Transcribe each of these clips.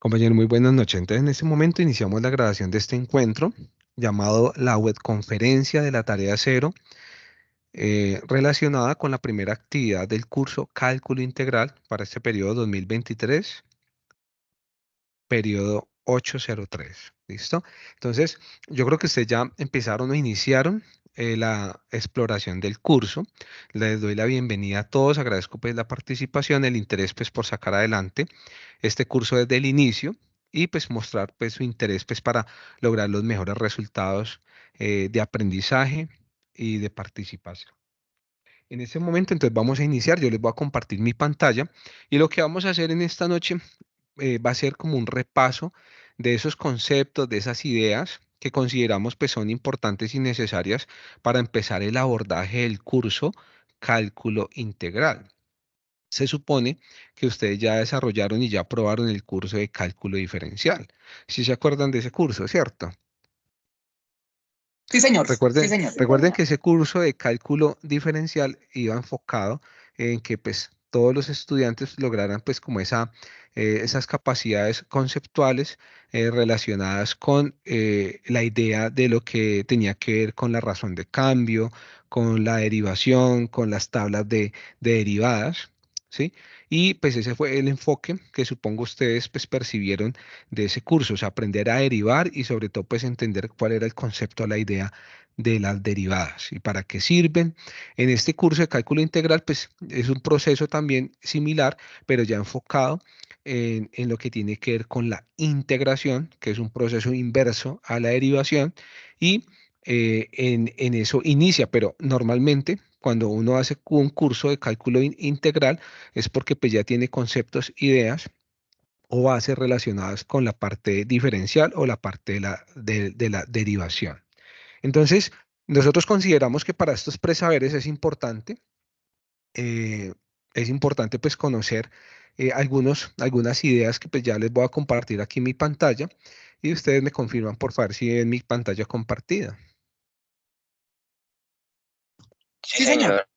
Compañero, muy buenas noches. Entonces, en este momento iniciamos la grabación de este encuentro llamado la webconferencia de la tarea cero, relacionada con la primera actividad del curso Cálculo Integral para este periodo 2023, periodo 803. ¿Listo? Entonces, yo creo que ustedes ya empezaron o iniciaron la exploración del curso. Les doy la bienvenida a todos. Agradezco pues la participación, el interés pues por sacar adelante este curso desde el inicio y pues mostrar pues su interés pues para lograr los mejores resultados de aprendizaje y de participación. En este momento entonces vamos a iniciar, yo les voy a compartir mi pantalla y lo que vamos a hacer en esta noche va a ser como un repaso de esos conceptos, de esas ideas que consideramos pues son importantes y necesarias para empezar el abordaje del curso Cálculo Integral. Se supone que ustedes ya desarrollaron y ya aprobaron el curso de cálculo diferencial. Si se acuerdan de ese curso, ¿cierto? Sí, señor. Sí, Recuerden, señor. recuerden que ese curso de cálculo diferencial iba enfocado en que pues todos los estudiantes lograran pues como esas capacidades conceptuales relacionadas con la idea de lo que tenía que ver con la razón de cambio, con la derivación, con las tablas de derivadas, ¿sí? Y pues ese fue el enfoque que supongo ustedes pues percibieron de ese curso, o sea, aprender a derivar y sobre todo pues entender cuál era el concepto, la idea de las derivadas y para qué sirven. En este curso de cálculo integral, pues es un proceso también similar, pero ya enfocado en lo que tiene que ver con la integración, que es un proceso inverso a la derivación, y en eso inicia, pero normalmente cuando uno hace un curso de cálculo integral es porque pues ya tiene conceptos, ideas o bases relacionadas con la parte diferencial o la parte de la derivación. Entonces, nosotros consideramos que para estos presaberes eh, es importante pues conocer algunas ideas que pues ya les voy a compartir aquí en mi pantalla y ustedes me confirman por favor si ven mi pantalla compartida. Sí, señor.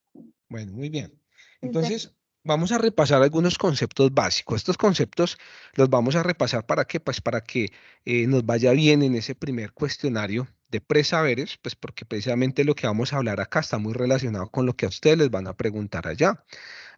Bueno, muy bien. Entonces, vamos a repasar algunos conceptos básicos. Estos conceptos los vamos a repasar para qué, pues para que nos vaya bien en ese primer cuestionario de presaberes, pues porque precisamente lo que vamos a hablar acá está muy relacionado con lo que a ustedes les van a preguntar allá.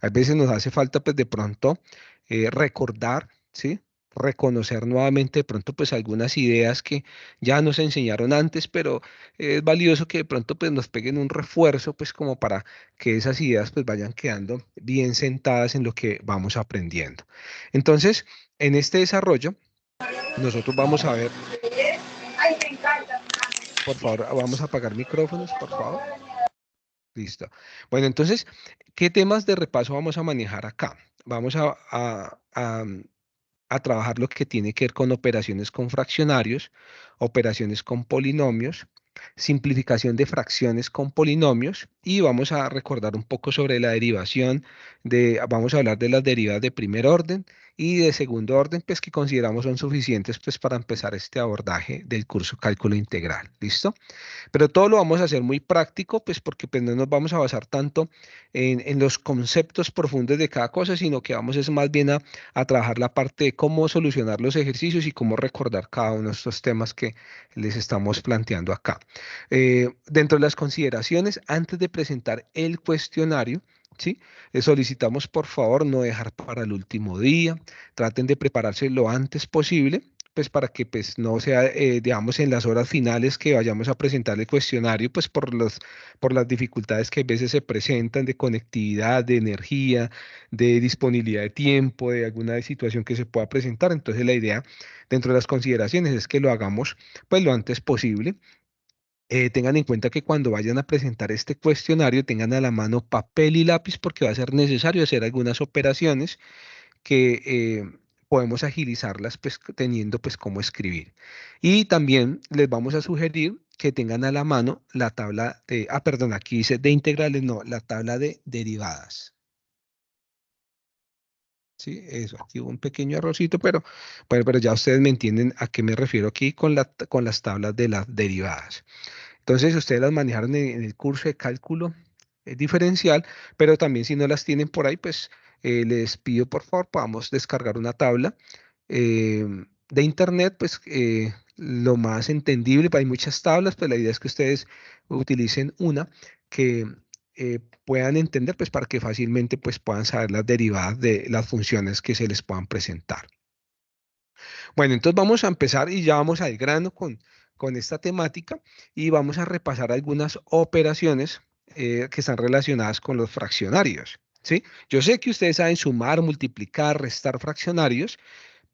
A veces nos hace falta, pues de pronto, recordar, ¿sí? Reconocer nuevamente de pronto, pues algunas ideas que ya nos enseñaron antes, pero es valioso que de pronto, pues nos peguen un refuerzo, pues como para que esas ideas, pues vayan quedando bien sentadas en lo que vamos aprendiendo. Entonces, en este desarrollo, nosotros vamos a ver, por favor, vamos a apagar micrófonos, por favor. Listo. Bueno, entonces, ¿qué temas de repaso vamos a manejar acá? Vamos a trabajar lo que tiene que ver con operaciones con fraccionarios, operaciones con polinomios, simplificación de fracciones con polinomios y vamos a recordar un poco sobre la derivación vamos a hablar de las derivadas de primer orden y de segundo orden, pues que consideramos son suficientes pues para empezar este abordaje del curso cálculo integral. ¿Listo? Pero todo lo vamos a hacer muy práctico, pues porque pues, no nos vamos a basar tanto en los conceptos profundos de cada cosa, sino que vamos es más bien a trabajar la parte de cómo solucionar los ejercicios y cómo recordar cada uno de estos temas que les estamos planteando acá. Dentro de las consideraciones, antes de presentar el cuestionario, ¿sí? Solicitamos por favor no dejar para el último día, traten de prepararse lo antes posible pues para que pues no sea, digamos, en las horas finales que vayamos a presentar el cuestionario, pues por las dificultades que a veces se presentan de conectividad, de energía, de disponibilidad de tiempo, de alguna situación que se pueda presentar. Entonces la idea dentro de las consideraciones es que lo hagamos pues lo antes posible. Tengan en cuenta que cuando vayan a presentar este cuestionario tengan a la mano papel y lápiz porque va a ser necesario hacer algunas operaciones que podemos agilizarlas pues teniendo pues cómo escribir. Y también les vamos a sugerir que tengan a la mano la tabla perdón, aquí dice de integrales, no, la tabla de derivadas. Sí, eso, aquí hubo un pequeño errorcito, pero ya ustedes me entienden a qué me refiero aquí con las tablas de las derivadas. Entonces, ustedes las manejaron en el curso de cálculo diferencial, pero también si no las tienen por ahí, pues les pido por favor podamos descargar una tabla de internet, pues lo más entendible, pues hay muchas tablas, pues la idea es que ustedes utilicen una que puedan entender, pues para que fácilmente pues puedan saber las derivadas de las funciones que se les puedan presentar. Bueno, entonces vamos a empezar y ya vamos al grano con esta temática y vamos a repasar algunas operaciones que están relacionadas con los fraccionarios, ¿sí? Yo sé que ustedes saben sumar, multiplicar, restar fraccionarios,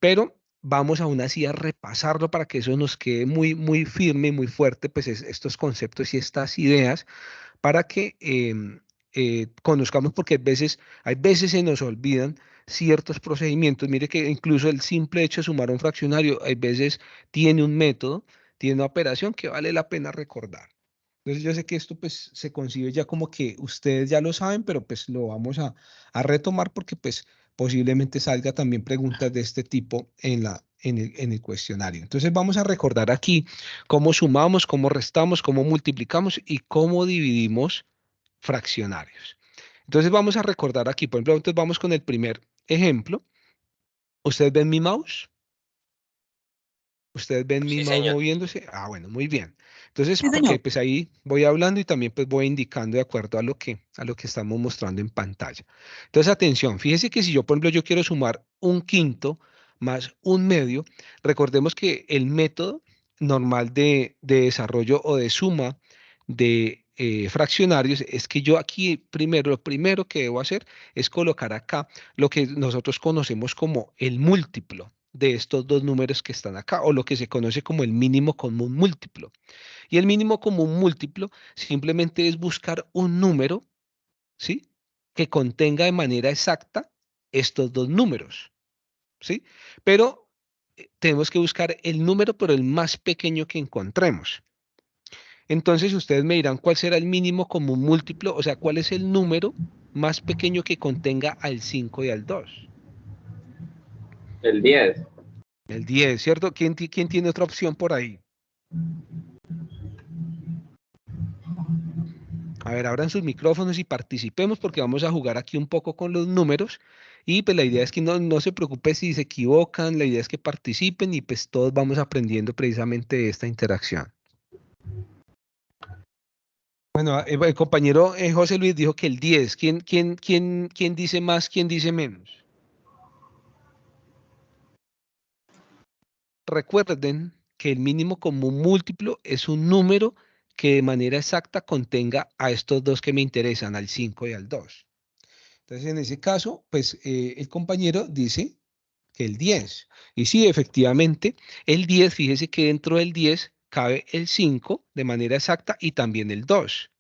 pero vamos aún así a repasarlo para que eso nos quede muy, muy firme, muy fuerte, pues estos conceptos y estas ideas para que conozcamos, porque hay veces se nos olvidan ciertos procedimientos. Mire que incluso el simple hecho de sumar un fraccionario, hay veces tiene un método, tiene una operación que vale la pena recordar. Entonces yo sé que esto pues se concibe ya como que ustedes ya lo saben, pero pues lo vamos a retomar porque pues posiblemente salga también preguntas de este tipo en el cuestionario. Entonces vamos a recordar aquí cómo sumamos, cómo restamos, cómo multiplicamos y cómo dividimos fraccionarios. Entonces vamos a recordar aquí, por ejemplo, entonces vamos con el primer ejemplo. ¿Ustedes ven mi mouse? ¿Ustedes ven mi Sí, mouse señor. moviéndose? Ah, bueno, muy bien. Entonces, Sí, porque señor. pues ahí voy hablando y también pues voy indicando de acuerdo a lo que estamos mostrando en pantalla. Entonces, atención, fíjese que si yo, por ejemplo, yo quiero sumar un quinto más un medio, recordemos que el método normal de desarrollo o de suma de fraccionarios es que yo aquí primero, lo primero que debo hacer es colocar acá lo que nosotros conocemos como el múltiplo de estos dos números que están acá, o lo que se conoce como el mínimo común múltiplo. Y el mínimo común múltiplo simplemente es buscar un número, ¿sí? Que contenga de manera exacta estos dos números, ¿sí? Pero tenemos que buscar el número, pero el más pequeño que encontremos. Entonces ustedes me dirán cuál será el mínimo común múltiplo, o sea, cuál es el número más pequeño que contenga al 5 y al 2. El 10. El 10, ¿cierto? ¿Quién tiene otra opción por ahí? A ver, abran sus micrófonos y participemos porque vamos a jugar aquí un poco con los números y pues la idea es que no se preocupe si se equivocan, la idea es que participen y pues todos vamos aprendiendo precisamente de esta interacción. Bueno, el compañero José Luis dijo que el 10. ¿Quién dice más, quién dice menos? Recuerden que el mínimo común múltiplo es un número que de manera exacta contenga a estos dos que me interesan, al 5 y al 2. Entonces, en ese caso, pues el compañero dice que el 10. Y sí, efectivamente, el 10, fíjese que dentro del 10 cabe el 5 de manera exacta y también el 2.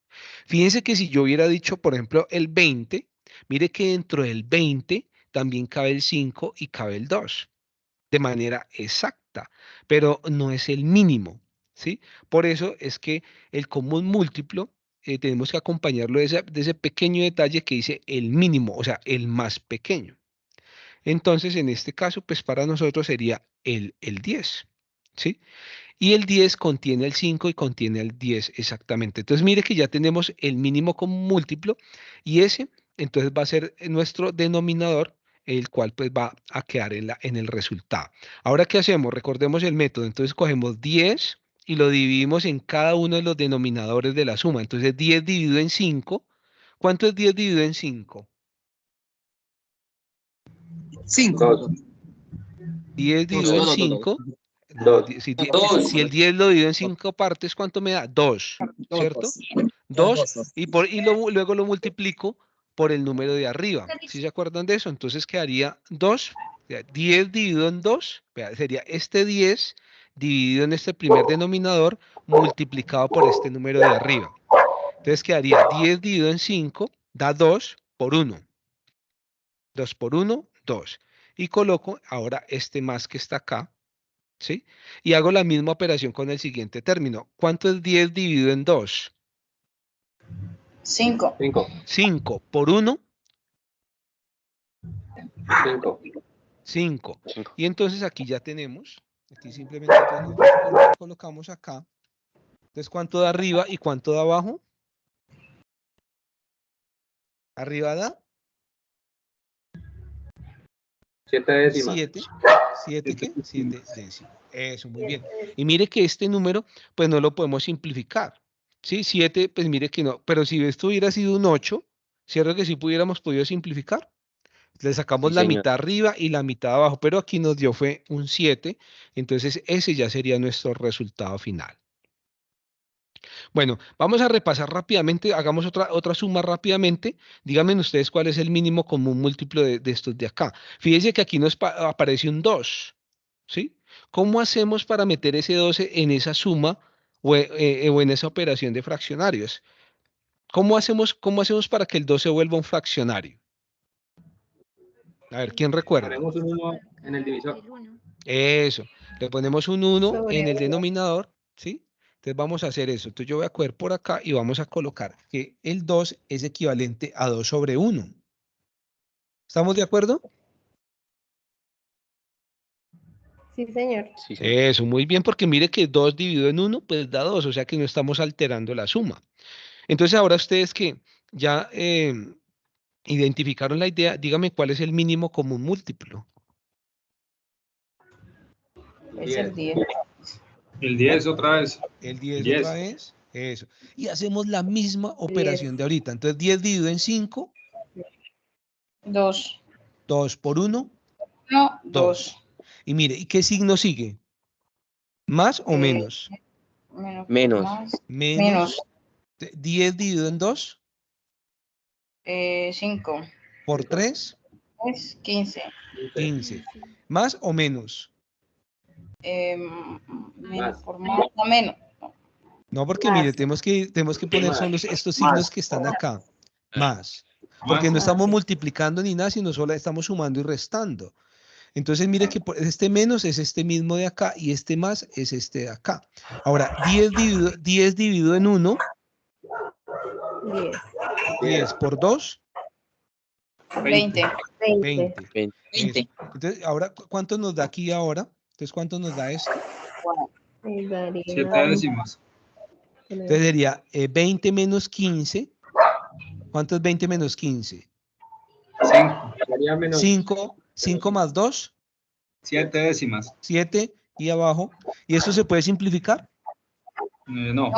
Fíjense que si yo hubiera dicho, por ejemplo, el 20, mire que dentro del 20 también cabe el 5 y cabe el 2 de manera exacta, pero no es el mínimo, ¿sí? Por eso es que el común múltiplo tenemos que acompañarlo de ese pequeño detalle que dice el mínimo, o sea, el más pequeño. Entonces, en este caso, pues para nosotros sería el 10, ¿sí? Y el 10 contiene el 5 y contiene el 10 exactamente. Entonces, mire que ya tenemos el mínimo común múltiplo y ese, entonces, va a ser nuestro denominador, el cual pues va a quedar en el resultado. Ahora, ¿qué hacemos? Recordemos el método. Entonces, cogemos 10 y lo dividimos en cada uno de los denominadores de la suma. Entonces, 10 dividido en 5. ¿Cuánto es 10 dividido en 5? 5. 2. 10 dividido en 5. No, 2. si el 10 lo divido en 5 partes, ¿cuánto me da? 2, ¿cierto? 2 y luego lo multiplico por el número de arriba. ¿Sí se acuerdan de eso? Entonces quedaría 2, 10 dividido en 2, sería este 10 dividido en este primer denominador multiplicado por este número de arriba. Entonces quedaría 10 dividido en 5, da 2 por 1. 2 por 1, 2. Y coloco ahora este más que está acá, ¿sí? Y hago la misma operación con el siguiente término. ¿Cuánto es 10 dividido en 2? 5. 5. 5 por 1, 5. 5. Y entonces aquí ya tenemos, aquí simplemente entonces nosotros colocamos acá. Entonces, ¿cuánto da arriba y cuánto da abajo? Arriba da 7 décimas. 7. ¿7 qué? 7 décimas. Eso, muy bien. Y mire que este número, pues no lo podemos simplificar. ¿Sí? 7, pues mire que no. Pero si esto hubiera sido un 8, ¿cierto que sí pudiéramos podido simplificar? Le sacamos Sí, la señor. mitad arriba y la mitad abajo, pero aquí nos dio fue un 7, entonces ese ya sería nuestro resultado final. Bueno, vamos a repasar rápidamente, hagamos otra suma rápidamente. Díganme ustedes cuál es el mínimo común múltiplo de estos de acá. Fíjense que aquí nos aparece un 2, ¿sí? ¿Cómo hacemos para meter ese 12 en esa suma o en esa operación de fraccionarios? ¿Cómo hacemos para que el 2 se vuelva un fraccionario? A ver, ¿quién recuerda? Ponemos un 1 en el divisor. El 1. Eso, le ponemos un 1 Sobre en el 1. denominador, ¿sí? Entonces vamos a hacer eso. Entonces yo voy a coger por acá y vamos a colocar que el 2 es equivalente a 2 sobre 1. ¿Estamos de acuerdo? Sí, señor. Sí, señor. Eso, muy bien, porque mire que 2 dividido en 1, pues da 2, o sea que no estamos alterando la suma. Entonces ahora ustedes que ya identificaron la idea, díganme cuál es el mínimo común múltiplo. Es el 10. El 10 otra vez. El 10 10. otra vez, eso. Y hacemos la misma operación de ahorita. Entonces 10 dividido en 5, 2. 2 por 1, No, 2. 2. Y mire, ¿y qué signo sigue? ¿Más o menos? Menos. Menos. 10 dividido en 2 5. por 3, Es 15. 15. ¿Más o menos? Menos por más. No, menos. No, porque mire, tenemos que poner solo estos signos que están acá. Más. Porque no estamos multiplicando ni nada, sino solo estamos sumando y restando. Entonces, mire que este menos es este mismo de acá y este más es este de acá. Ahora, 10 dividido en 1, 10. 10 por 2, 20. 20. 20. Eso. Entonces, ahora, ¿cuánto nos da aquí ahora? Entonces, ¿cuánto nos da esto? 7 décimas. Entonces sería 20 menos 15. ¿Cuánto es 20 menos 15? 5. Sería menos 5. 5 más 2, 7 décimas. 7 y abajo. ¿Y esto se puede simplificar? No. No.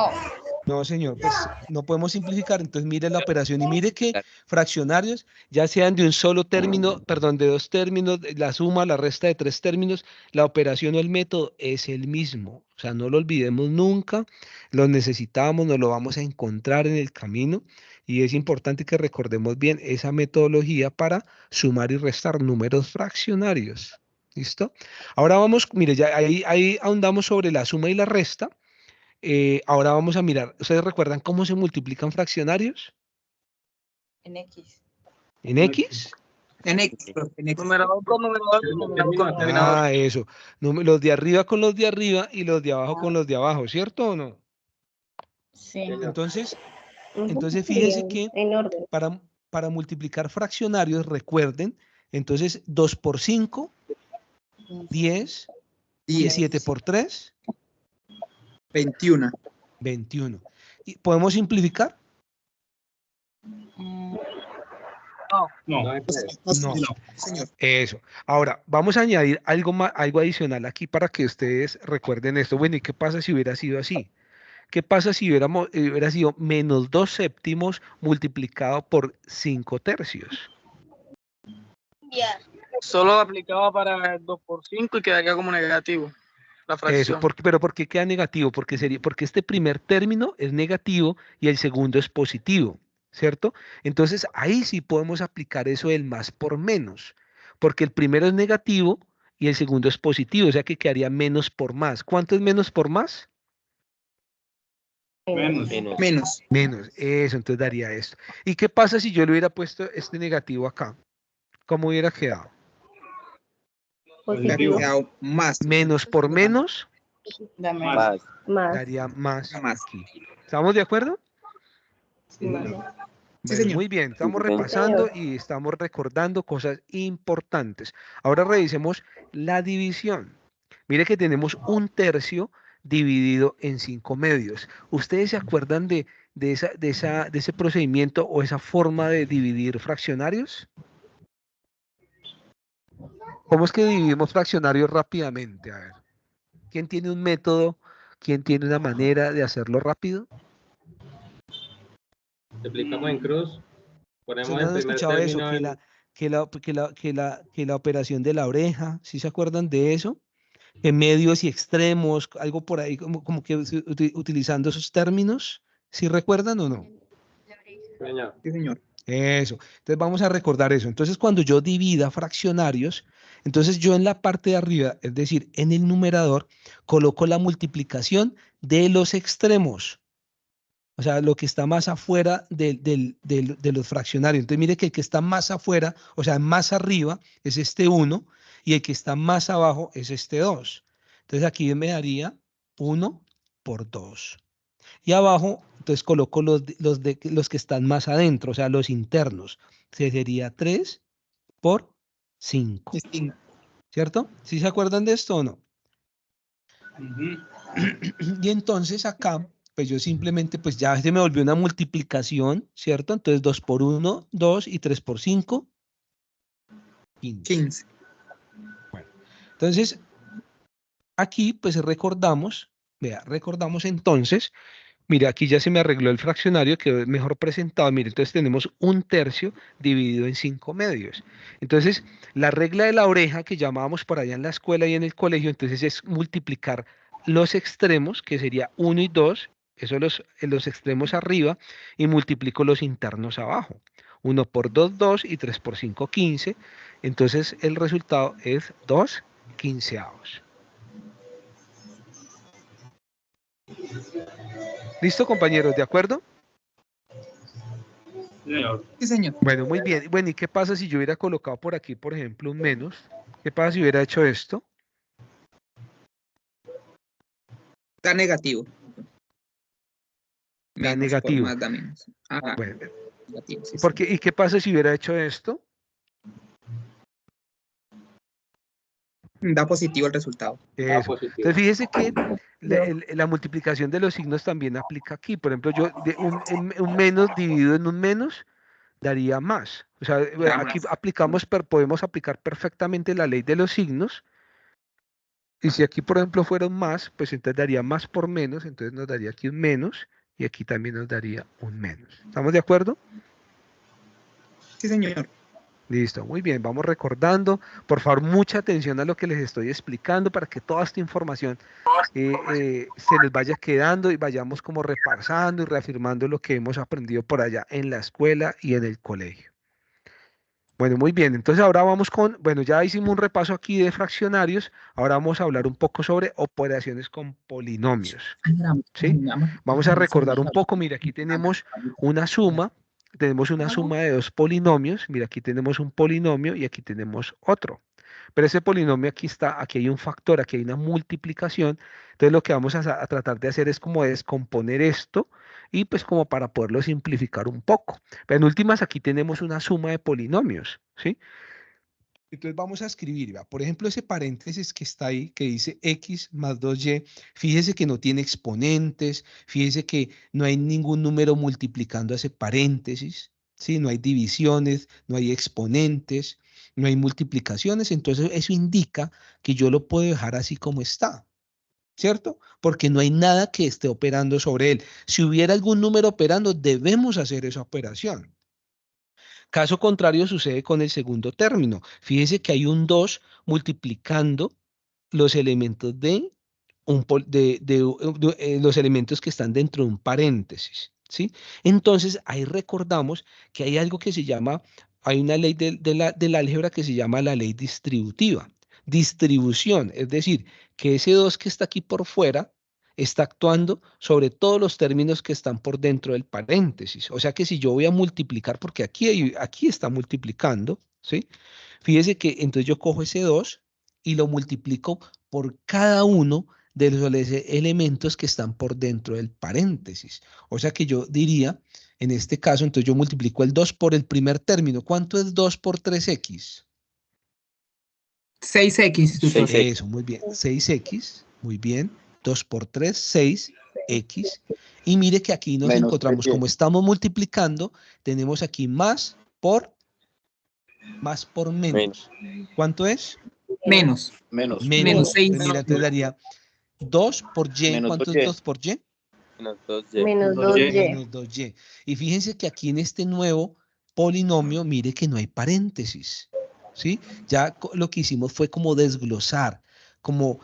No, señor, pues no podemos simplificar. Entonces mire la operación y mire que fraccionarios, ya sean de un solo término, perdón, de dos términos, la suma, la resta de tres términos, la operación o el método es el mismo. O sea, no lo olvidemos nunca, lo necesitamos, nos lo vamos a encontrar en el camino y es importante que recordemos bien esa metodología para sumar y restar números fraccionarios. ¿Listo? Ahora vamos, mire, ya ahí ahondamos sobre la suma y la resta. Ahora vamos a mirar, ¿ustedes recuerdan cómo se multiplican fraccionarios? En X. ¿En X? En X, profe, en X. Numerador con numerador con numerador con denominador. Ah, eso. Los de arriba con los de arriba y los de abajo con los de abajo, ¿cierto o no? Sí. Entonces fíjense que En orden. para multiplicar fraccionarios, recuerden, entonces 2 por 5, 10, y 10, 7 por 3, 21. 21. ¿Y podemos simplificar? No. No hay que- No. Señor. Eso. Ahora, vamos a añadir algo más, algo adicional aquí para que ustedes recuerden esto. Bueno, ¿y qué pasa si hubiera sido así? ¿Qué pasa si hubiera sido menos 2 séptimos multiplicado por 5 tercios? Solo aplicaba para el 2 por 5 y quedaría como negativo. La Eso, fracción. pero ¿por qué queda negativo? Porque este primer término es negativo y el segundo es positivo, ¿cierto? Entonces ahí sí podemos aplicar eso del más por menos, porque el primero es negativo y el segundo es positivo, o sea que quedaría menos por más. ¿Cuánto es menos por más? Menos. Menos. Menos. Menos, eso, entonces daría esto. ¿Y qué pasa si yo le hubiera puesto este negativo acá? ¿Cómo hubiera quedado? Le ha quedado más. Menos por menos Dame. Más. daría más Más. aquí. ¿Estamos de acuerdo? Sí, Bueno, señor. muy bien, estamos Sí, señor. repasando y estamos recordando cosas importantes. Ahora revisemos la división. Mire que tenemos un tercio dividido en 5 medios. ¿Ustedes se acuerdan de ese procedimiento o esa forma de dividir fraccionarios? ¿Cómo es que dividimos fraccionarios rápidamente? A ver, ¿quién tiene un método? ¿Quién tiene una manera de hacerlo rápido? Multiplicamos en cruz. ¿Ustedes Ponemos no el han primer escuchado eso? término Que la operación de la oreja, ¿sí se acuerdan de eso? Que medios y extremos, algo por ahí, como que utilizando esos términos, ¿sí recuerdan o no? Señor. Sí, señor. Eso. Entonces vamos a recordar eso. Entonces cuando yo divida fraccionarios, entonces yo en la parte de arriba, es decir, en el numerador, coloco la multiplicación de los extremos. O sea, lo que está más afuera de los fraccionarios. Entonces mire que el que está más afuera, o sea, más arriba, es este 1, y el que está más abajo es este 2. Entonces aquí me daría 1 por 2. Y abajo, entonces coloco los que están más adentro, o sea, los internos. Sería 3 por 5, Distinto. ¿cierto? ¿Sí se acuerdan de esto o no? Y entonces acá, pues yo simplemente, pues ya se me volvió una multiplicación, ¿cierto? Entonces 2 por 1, 2 y 3 por 5, 15. 15. Entonces, aquí pues recordamos, vea, recordamos entonces. Mira, aquí ya se me arregló el fraccionario, quedó mejor presentado. Mire, entonces tenemos 1/3 dividido en 5 medios. Entonces, la regla de la oreja que llamábamos por allá en la escuela y en el colegio, entonces es multiplicar los extremos, que sería 1 y 2, eso los extremos arriba, y multiplico los internos abajo. 1 por 2, 2, y 3 por 5, 15. Entonces, el resultado es 2/15. ¿Listo, compañeros? ¿De acuerdo? Señor. Sí, señor. Bueno, muy bien. Bueno, ¿y qué pasa si yo hubiera colocado por aquí, por ejemplo, un menos? ¿Qué pasa si hubiera hecho esto? Da negativo. Da Menos por negativo. más da menos. Ajá. Bueno, Negativo, sí, porque, ¿y qué pasa si hubiera hecho esto? sí. Da positivo el resultado. Eso. Positivo. Entonces, fíjese que la multiplicación de los signos también aplica aquí. Por ejemplo, yo un menos dividido en un menos daría más. O sea, Da aquí más. aplicamos, podemos aplicar perfectamente la ley de los signos. Y si aquí, por ejemplo, fuera un más, pues entonces daría más por menos, entonces nos daría aquí un menos, y aquí también nos daría un menos. ¿Estamos de acuerdo? Sí, señor. Listo, muy bien, vamos recordando. Por favor, mucha atención a lo que les estoy explicando para que toda esta información se les vaya quedando y vayamos como repasando y reafirmando lo que hemos aprendido por allá en la escuela y en el colegio. Bueno, muy bien. Entonces ahora vamos con, bueno, ya hicimos un repaso aquí de fraccionarios. Ahora vamos a hablar un poco sobre operaciones con polinomios. ¿Sí? Vamos a recordar un poco. Mira, aquí tenemos una suma. Tenemos una suma de dos polinomios. Mira, aquí tenemos un polinomio y aquí tenemos otro. Pero ese polinomio aquí está, aquí hay un factor, aquí hay una multiplicación. Entonces lo que vamos a tratar de hacer es como descomponer esto y pues como para poderlo simplificar un poco. Pero en últimas aquí tenemos una suma de polinomios, ¿sí? Entonces vamos a escribir, ¿va? Por ejemplo, ese paréntesis que está ahí, que dice x más 2y, fíjese que no tiene exponentes, fíjese que no hay ningún número multiplicando ese paréntesis, ¿sí? No hay divisiones, no hay exponentes, no hay multiplicaciones, entonces eso indica que yo lo puedo dejar así como está, ¿cierto? Porque no hay nada que esté operando sobre él. Si hubiera algún número operando, debemos hacer esa operación. Caso contrario sucede con el segundo término. Fíjese que hay un 2 multiplicando los elementos los elementos que están dentro de un paréntesis, ¿sí? Entonces, ahí recordamos que hay algo que se llama, hay una ley del álgebra que se llama la ley distributiva. Distribución, es decir, que ese 2 que está aquí por fuera está actuando sobre todos los términos que están por dentro del paréntesis. O sea que si yo voy a multiplicar, porque aquí está multiplicando, ¿sí? Fíjese que entonces yo cojo ese 2 y lo multiplico por cada uno de los elementos que están por dentro del paréntesis. O sea que yo diría, en este caso, entonces yo multiplico el 2 por el primer término. ¿Cuánto es 2 por 3x? 6x, tutor. Eso, muy bien. 6x, muy bien. 2 por 3, 6x. Y mire que aquí nos encontramos, como estamos multiplicando, tenemos aquí más por menos. ¿Cuánto es? Menos. Menos. Menos 6. Mira, entonces daría 2 por y. Menos ¿Cuánto 2y. es 2 por y? Menos Menos 2y. Menos 2y. Y fíjense que aquí en este nuevo polinomio, mire que no hay paréntesis, ¿sí? Ya lo que hicimos fue como desglosar, como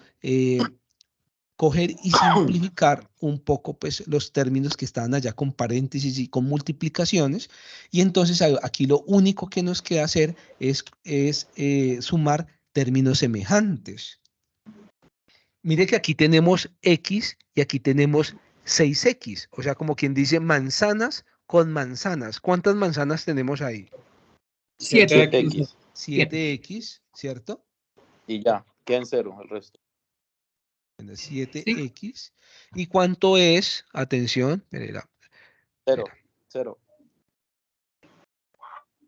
coger y simplificar un poco pues, los términos que estaban allá con paréntesis y con multiplicaciones. Y entonces aquí lo único que nos queda hacer es sumar términos semejantes. Mire que aquí tenemos X y aquí tenemos 6X. O sea, como quien dice manzanas con manzanas. ¿Cuántas manzanas tenemos ahí? 7. 7x. 7X, ¿cierto? Y ya, quedan 0 el resto. 7X. ¿Y cuánto es? Atención. Espera, 0. espera. 0.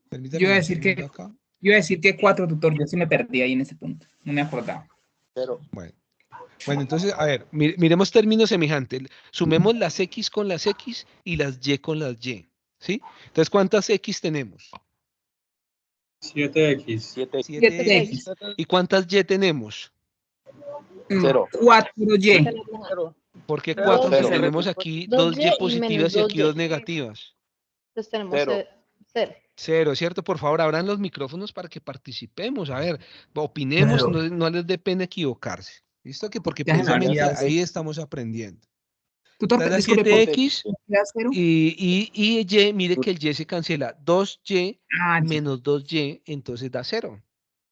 Permítame Yo iba a un decir segundo que, acá. 4, tutor. Yo sí me perdí ahí en ese punto. No me acordaba. 0. Bueno, entonces, a ver, miremos términos semejantes. Sumemos las X con las X y las Y con las Y. ¿Sí? Entonces, ¿cuántas X tenemos? 7x. 7x. 7X. ¿Y cuántas Y tenemos? 0. 4y. ¿Por qué Dos, 4? Si cero. tenemos aquí Dos 2Y Y y positivas menos y aquí 2Y. 2 negativas. Entonces tenemos 0. 0. 0, ¿cierto? Por favor, abran los micrófonos para que participemos. A ver, opinemos, no les dé pena equivocarse. ¿Listo? Que porque Ya se me precisamente olvidaba, sí. ahí estamos aprendiendo. Tutor, Está la disculpe, 7X ¿da 0? y Y, mire que el Y se cancela. 2Y Ah, sí. menos 2Y, entonces da 0.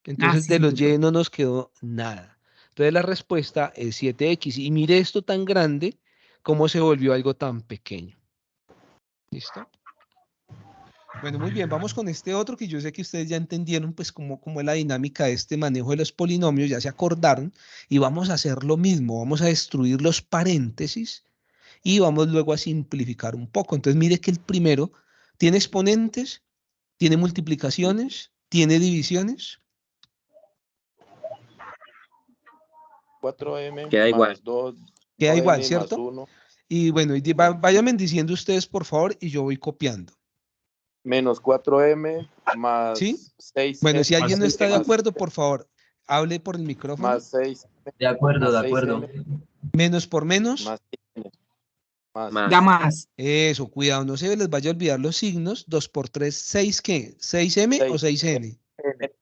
Entonces sí, de sí, los tutor. Y no nos quedó nada. Entonces la respuesta es 7X. Y mire esto tan grande, cómo se volvió algo tan pequeño. ¿Listo? Bueno, muy bien, vamos con este otro que yo sé que ustedes ya entendieron, pues cómo es la dinámica de este manejo de los polinomios, ya se acordaron, y vamos a hacer lo mismo, vamos a destruir los paréntesis y vamos luego a simplificar un poco. Entonces mire que el primero tiene exponentes, tiene multiplicaciones, tiene divisiones. 4m Queda más igual. 2. Queda igual, más ¿cierto? 1. Y bueno, váyanme diciendo ustedes por favor y yo voy copiando. Menos 4m más ¿Sí? 6m. Bueno, si alguien no está de más- acuerdo, por favor, hable por el micrófono. Más 6. De acuerdo, más de acuerdo. 6n, Menos por menos. más 6n. Más. Da más. Eso, cuidado, no se les vaya a olvidar los signos. 2 por 3, 6, ¿qué? ¿6M o 6N?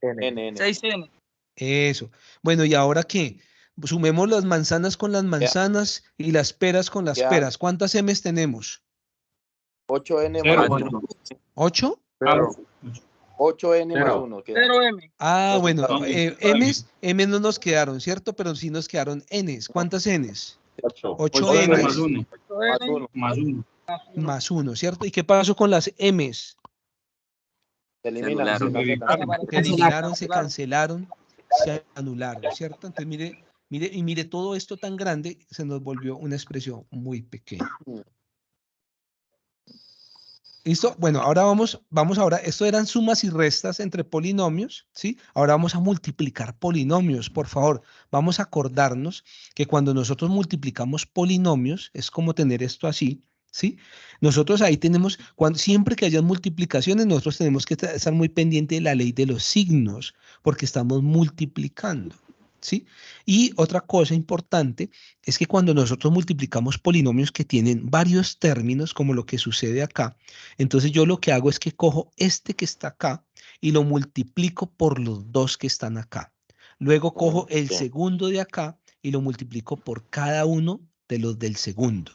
N. 6N. Eso. Bueno, ¿y ahora qué? Sumemos las manzanas con las manzanas y las peras con las Ya. peras. ¿Cuántas M's tenemos? 8n Cero. más 1. ¿8? 8n más Cero. 1. Queda. 0M. Ah, bueno, Resultado. M no nos quedaron, ¿cierto? Pero sí nos quedaron N's. ¿Cuántas N's? 8 8m N's más 1. Más 1. Más 1. más 1, ¿cierto? ¿Y qué pasó con las M's? Se elimina. anularon. Se eliminaron, se cancelaron, se anularon, ¿cierto? Entonces mire todo esto tan grande, se nos volvió una expresión muy pequeña. ¿Listo? Bueno, ahora vamos ahora, esto eran sumas y restas entre polinomios, ¿sí? Ahora vamos a multiplicar polinomios, por favor. Vamos a acordarnos que cuando nosotros multiplicamos polinomios, es como tener esto así, ¿sí? Nosotros ahí tenemos, siempre que haya multiplicaciones, nosotros tenemos que estar muy pendientes de la ley de los signos, porque estamos multiplicando, ¿sí? Y otra cosa importante es que cuando nosotros multiplicamos polinomios que tienen varios términos, como lo que sucede acá, entonces yo lo que hago es que cojo este que está acá y lo multiplico por los dos que están acá. Luego cojo el segundo de acá y lo multiplico por cada uno de los del segundo.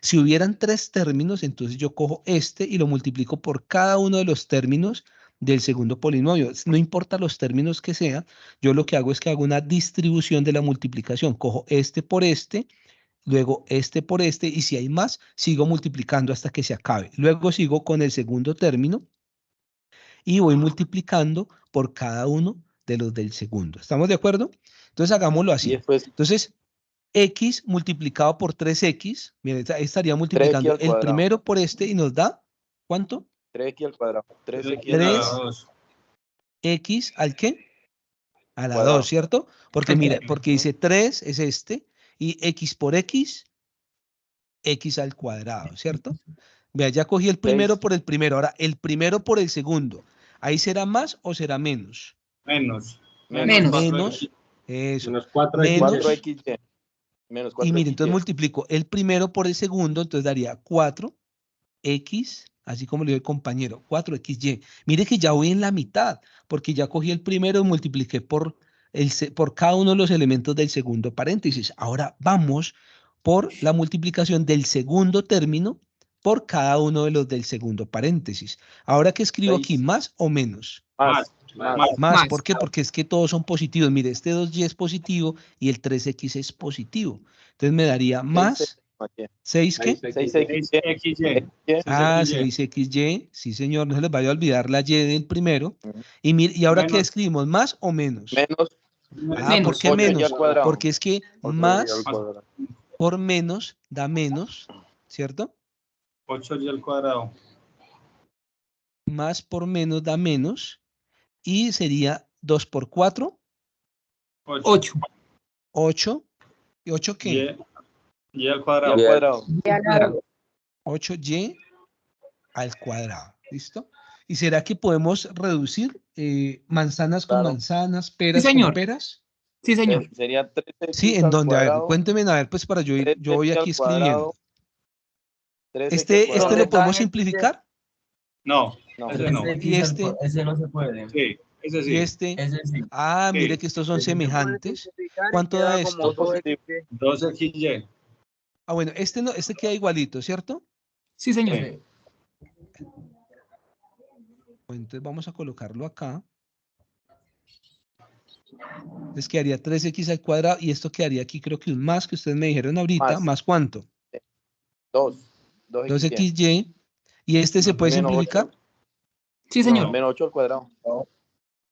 Si hubieran 3 términos, entonces yo cojo este y lo multiplico por cada uno de los términos del segundo polinomio. No importa los términos que sea, yo lo que hago es que hago una distribución de la multiplicación. Cojo este por este, luego este por este, y si hay más, sigo multiplicando hasta que se acabe. Luego sigo con el segundo término y voy multiplicando por cada uno de los del segundo. ¿Estamos de acuerdo? Entonces hagámoslo así. Entonces, X multiplicado por 3X, miren, estaría multiplicando el primero por este y nos da, ¿cuánto? 3x al cuadrado. 3x 3x al qué? A la 2, ¿cierto? Porque mira, porque dice 3 es este y x por x, x al cuadrado, ¿cierto? Vea, ya cogí el primero por el primero, ahora el primero por el segundo. ¿Ahí será más o será menos? Menos. Menos. Menos, eso, Menos 4 menos, 4XY. Menos 4XY. y mire, entonces multiplico el primero por el segundo, entonces daría 4x, así como le dio el compañero, 4xy. Mire que ya voy en la mitad, porque ya cogí el primero y multipliqué por cada uno de los elementos del segundo paréntesis. Ahora vamos por la multiplicación del segundo término por cada uno de los del segundo paréntesis. Ahora, ¿qué escribo aquí? Seis. ¿Más o menos? Más. Más. ¿Por qué? Porque es que todos son positivos. Mire, este 2y es positivo y el 3x es positivo. Entonces me daría más 6, ¿qué? 6XY. Ah, 6xy, sí señor, no se les vaya a olvidar la y del primero. Y ahora, ¿qué Menos. escribimos? ¿Más o menos? Menos Ah, ¿por qué 8y menos? al cuadrado. Porque es que 8y más al cuadrado. por menos da menos, ¿cierto? 8y al cuadrado. Más por menos da menos y sería 2 por 4, 8. 8. ¿Y 8 qué? Y al Y cuadrado. al cuadrado. 8y al cuadrado. ¿Listo? ¿Y será que podemos reducir manzanas con Claro. manzanas, peras Sí, señor. con peras? Sí, señor. Sería 3x Sí, ¿en al dónde? A ver, cuadrado. cuénteme, a ver, pues para yo voy 3x aquí al cuadrado. escribiendo. 3x al ¿Este cuadrado. lo podemos simplificar? No, No. ese no. ¿Y este? Ese no se puede. Sí, ese ¿Y sí. este? Ese sí. Ah, Sí. mire que estos son semejantes. ¿Cuánto da esto? 2XY. 2XY. Ah, bueno, este no, este queda igualito, ¿cierto? Sí, señor. Sí. Bueno, entonces vamos a colocarlo acá. Entonces quedaría 3x al cuadrado y esto quedaría aquí, creo que un más que ustedes me dijeron ahorita. Más. ¿Más cuánto? 2XY. 2xy. ¿Y este se puede Menos simplificar? 8. Sí, señor. Menos 8 al cuadrado.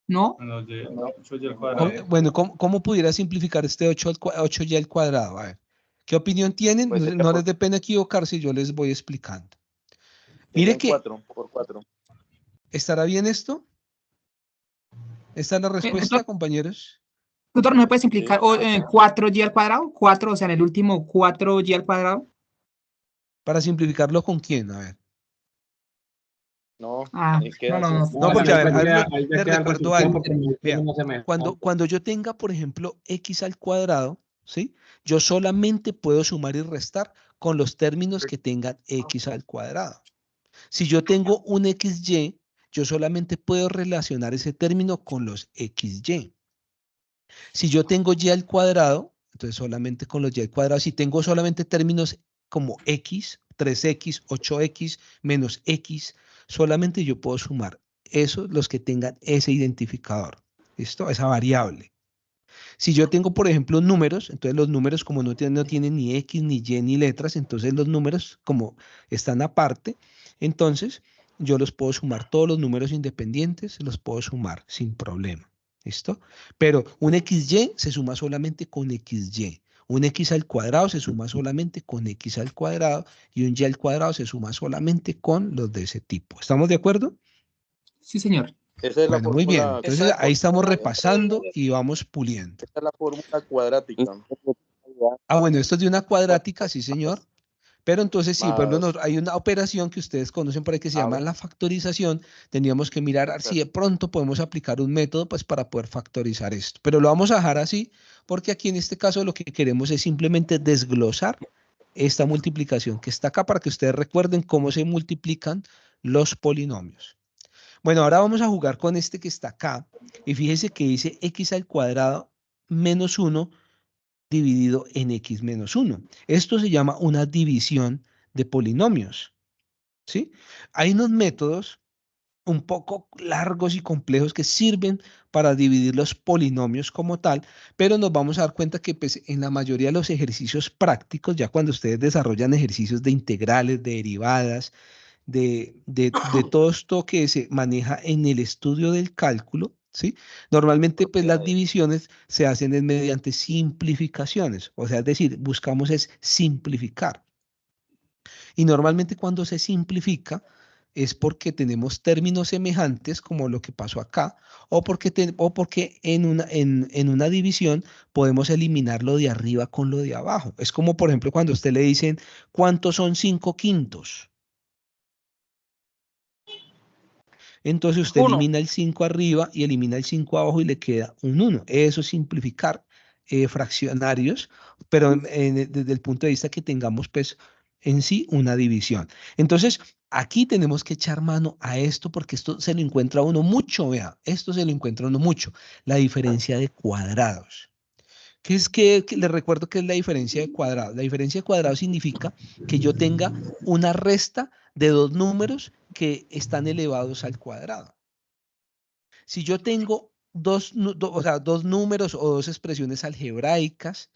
No. Menos 8y al cuadrado. Bueno, ¿cómo pudiera simplificar este 8y al cuadrado? A ver, ¿qué opinión tienen? Pues No, sería no les dé pena equivocarse, yo les voy explicando. Mire que, 4 por 4. ¿estará bien esto? ¿Esta es la respuesta, compañeros? Doctor, ¿no se puede simplificar 4y al cuadrado? 4, o sea, en el último 4y al cuadrado. Para simplificarlo, ¿con quién? A ver. No, Ah, es que no. No, porque a ver, Ahí ya les queda el recuerdo resultado algo. porque no Vea, tenemos semejante. cuando yo tenga, por ejemplo, x al cuadrado, ¿sí? Yo solamente puedo sumar y restar con los términos que tengan x al cuadrado. Si yo tengo un xy, yo solamente puedo relacionar ese término con los xy. Si yo tengo y al cuadrado, entonces solamente con los y al cuadrado. Si tengo solamente términos como x, 3x, 8x, menos x, solamente yo puedo sumar esos, los que tengan ese identificador. ¿Listo? Esa variable. Si yo tengo, por ejemplo, números, entonces los números como no tienen ni x, ni y, ni letras, entonces los números como están aparte, entonces yo los puedo sumar, todos los números independientes los puedo sumar sin problema. ¿Listo? Pero un xy se suma solamente con xy. Un x al cuadrado se suma solamente con x al cuadrado y un y al cuadrado se suma solamente con los de ese tipo. ¿Estamos de acuerdo? Sí, señor. esa es la Bueno, muy bien. fórmula. Entonces ahí estamos repasando y vamos puliendo. Esa es la fórmula cuadrática. Ah, bueno, esto es de una cuadrática, sí, señor. Pero entonces, sí, por ejemplo, Más. hay una operación que ustedes conocen por ahí que se llama la factorización. Tendríamos que mirar a ver si de pronto podemos aplicar un método pues, para poder factorizar esto. Pero lo vamos a dejar así porque aquí en este caso lo que queremos es simplemente desglosar esta multiplicación que está acá para que ustedes recuerden cómo se multiplican los polinomios. Bueno, ahora vamos a jugar con este que está acá. Y fíjese que dice x al cuadrado menos 1 dividido en x menos 1. Esto se llama una división de polinomios. ¿Sí? Hay unos métodos un poco largos y complejos que sirven para dividir los polinomios como tal, pero nos vamos a dar cuenta que pues, en la mayoría de los ejercicios prácticos, ya cuando ustedes desarrollan ejercicios de integrales, de derivadas, de todo esto que se maneja en el estudio del cálculo, ¿sí? Normalmente, pues las divisiones se hacen mediante simplificaciones, o sea, es decir, buscamos es simplificar. Y normalmente cuando se simplifica es porque tenemos términos semejantes, como lo que pasó acá, o porque en una división podemos eliminar lo de arriba con lo de abajo. Es como, por ejemplo, cuando a usted le dicen, ¿cuántos son 5 quintos? Entonces usted Uno. elimina el 5 arriba y elimina el 5 abajo y le queda un 1. Eso es simplificar fraccionarios, pero desde el punto de vista que tengamos pues en sí una división. Entonces, aquí tenemos que echar mano a esto porque esto se lo encuentra uno mucho, vea, esto se lo encuentra uno mucho, la diferencia de cuadrados. ¿Qué es que les recuerdo que es la diferencia de cuadrados? La diferencia de cuadrados significa que yo tenga una resta de dos números que están elevados al cuadrado. Si yo tengo dos números o dos expresiones algebraicas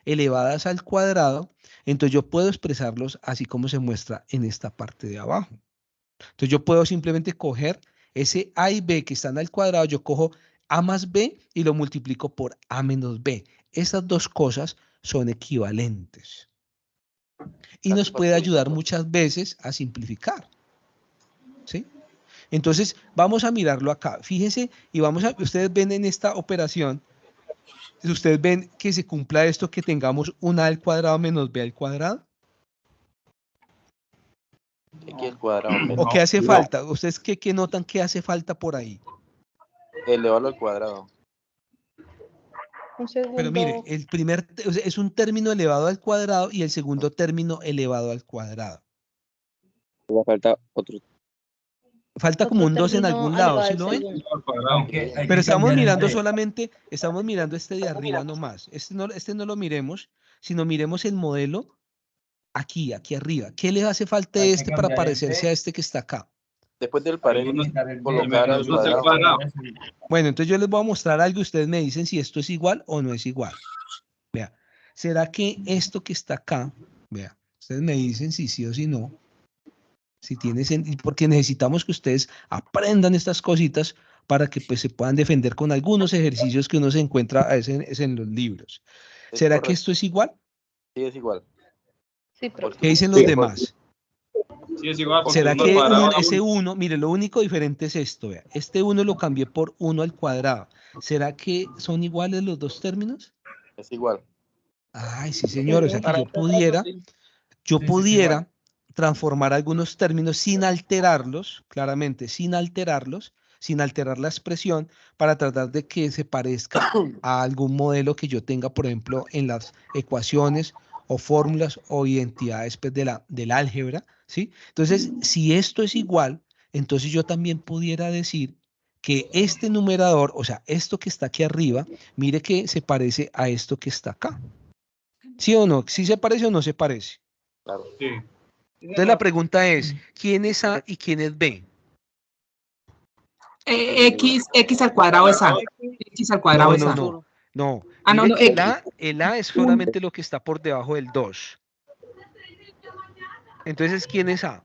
elevadas al cuadrado, entonces yo puedo expresarlos así como se muestra en esta parte de abajo. Entonces yo puedo simplemente coger ese A y B que están al cuadrado, yo cojo A más B y lo multiplico por A menos B. Esas dos cosas son equivalentes. Y nos puede ayudar muchas veces a simplificar. ¿Sí? Entonces, vamos a mirarlo acá. Fíjense, y ustedes ven en esta operación, ustedes ven que se cumpla esto, que tengamos un A al cuadrado menos B al cuadrado. X al cuadrado. ¿O qué hace falta? ¿Ustedes qué notan que hace falta por ahí? Elevarlo al cuadrado. Un segundo. Pero mire, el primer es un término elevado al cuadrado y el segundo término elevado al cuadrado. Falta otro. Falta como un 2 en término algún lado, ¿sí elevado lo al ven? segundo. Pero estamos mirando solamente, estamos mirando este de arriba nomás. Este no lo miremos, sino miremos el modelo aquí arriba. ¿Qué le hace falta a este para parecerse a este que está acá? Después del paréntesis, colocar al cuadrado. Bueno, entonces yo les voy a mostrar algo y ustedes me dicen si esto es igual o no es igual. Vea, ¿será que esto que está acá, vea, ustedes me dicen si sí o si no? Si tiene sentido, porque necesitamos que ustedes aprendan estas cositas para que pues se puedan defender con algunos ejercicios que uno se encuentra a veces en los libros. ¿Será que esto es igual? Sí, es igual. Sí, profe. ¿Qué dicen los demás? Sí, es igual. porque ¿Será uno que al cuadrado, ese 1, mire, lo único diferente es esto, vea, este 1 lo cambié por 1 al cuadrado. ¿Será que son iguales los dos términos? Es igual. Ay, sí, señor, o sea que yo pudiera transformar algunos términos sin alterarlos, claramente, sin alterar la expresión, para tratar de que se parezca a algún modelo que yo tenga, por ejemplo, en las ecuaciones o fórmulas o identidades pues, del álgebra, ¿sí? Entonces, si esto es igual, entonces yo también pudiera decir que este numerador, o sea, esto que está aquí arriba, mire que se parece a esto que está acá. ¿Sí o no? ¿Sí se parece o no se parece? Claro. Sí. Entonces la pregunta es, ¿quién es A y quién es B? X al cuadrado es A. X al cuadrado es A. No. Ah, no, Mire no, que X. el A es solamente lo que está por debajo del 2. Entonces, ¿quién es A?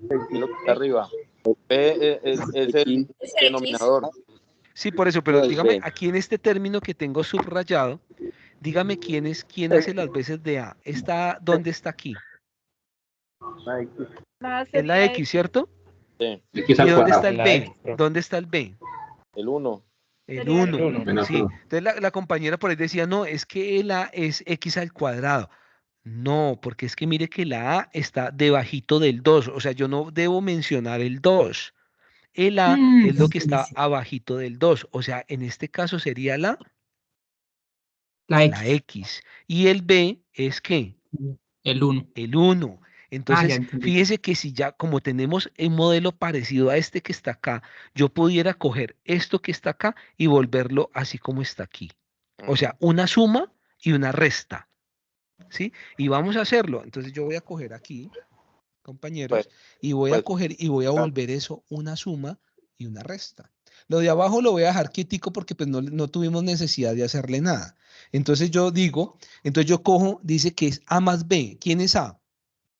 Lo que está arriba. P es el denominador. Sí, por eso, pero dígame, aquí en este término que tengo subrayado, dígame quién hace las veces de A. ¿Dónde está aquí? En la X, ¿cierto? Sí. ¿Y dónde está el B? ¿Dónde está el B? El 1. El 1. Sí. Entonces la compañera por ahí decía, no, es que el A es X al cuadrado. No, porque es que mire que la A está debajito del 2. O sea, yo no debo mencionar el 2. El A es lo que está abajito del 2. O sea, en este caso sería la X. Y el B es ¿qué? El 1. El 1. Entonces, fíjese que si ya, como tenemos un modelo parecido a este que está acá, yo pudiera coger esto que está acá y volverlo así como está aquí. O sea, una suma y una resta. ¿Sí? Y vamos a hacerlo. Entonces yo voy a coger aquí, compañeros, y voy a coger y voy a volver eso una suma y una resta. Lo de abajo lo voy a dejar quietico porque pues no tuvimos necesidad de hacerle nada. Entonces yo digo, entonces yo cojo, dice que es A más B. ¿Quién es A?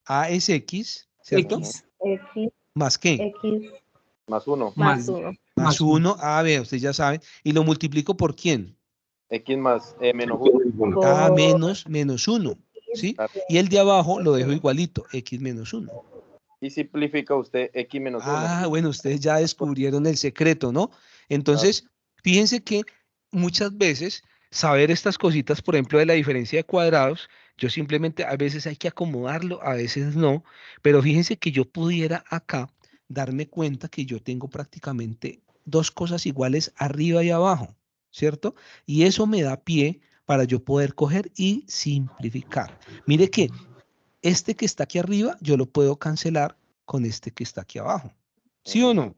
A es X, ¿cierto? X. ¿Más qué? X. Más 1. Más 1. Más 1. A, B, ustedes ya saben. ¿Y lo multiplico por quién? X más menos 1. A menos 1. ¿Sí? Y el de abajo lo dejo igualito, X menos 1. Y simplifica usted X menos 1. Ah, bueno, ustedes ya descubrieron el secreto, ¿no? Entonces, fíjense que muchas veces saber estas cositas, por ejemplo, de la diferencia de cuadrados, yo simplemente a veces hay que acomodarlo, a veces no, pero fíjense que yo pudiera acá darme cuenta que yo tengo prácticamente dos cosas iguales arriba y abajo, ¿cierto? Y eso me da pie para yo poder coger y simplificar. Mire que este que está aquí arriba, yo lo puedo cancelar con este que está aquí abajo. ¿Sí o no?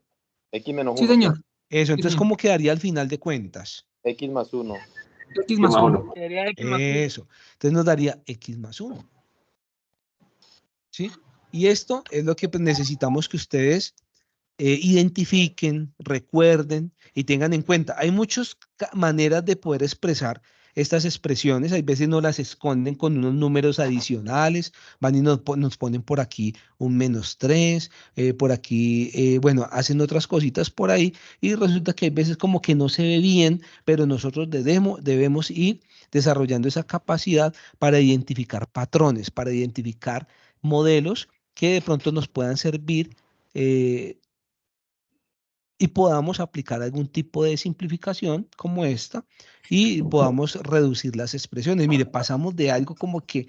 X menos 1. Sí, señor. Eso, entonces, señor. ¿cómo quedaría al final de cuentas? X más 1. X más 1. Sería X más uno. Eso. Entonces nos daría X más 1. ¿Sí? Y esto es lo que pues, necesitamos que ustedes identifiquen, recuerden y tengan en cuenta. Hay muchas maneras de poder expresar estas expresiones. Hay veces nos las esconden con unos números adicionales, van y nos ponen por aquí un -3, por aquí, bueno, hacen otras cositas por ahí y resulta que hay veces como que no se ve bien, pero nosotros debemos ir desarrollando esa capacidad para identificar patrones, para identificar modelos que de pronto nos puedan servir y podamos aplicar algún tipo de simplificación como esta y podamos reducir las expresiones. Mire, pasamos de algo como que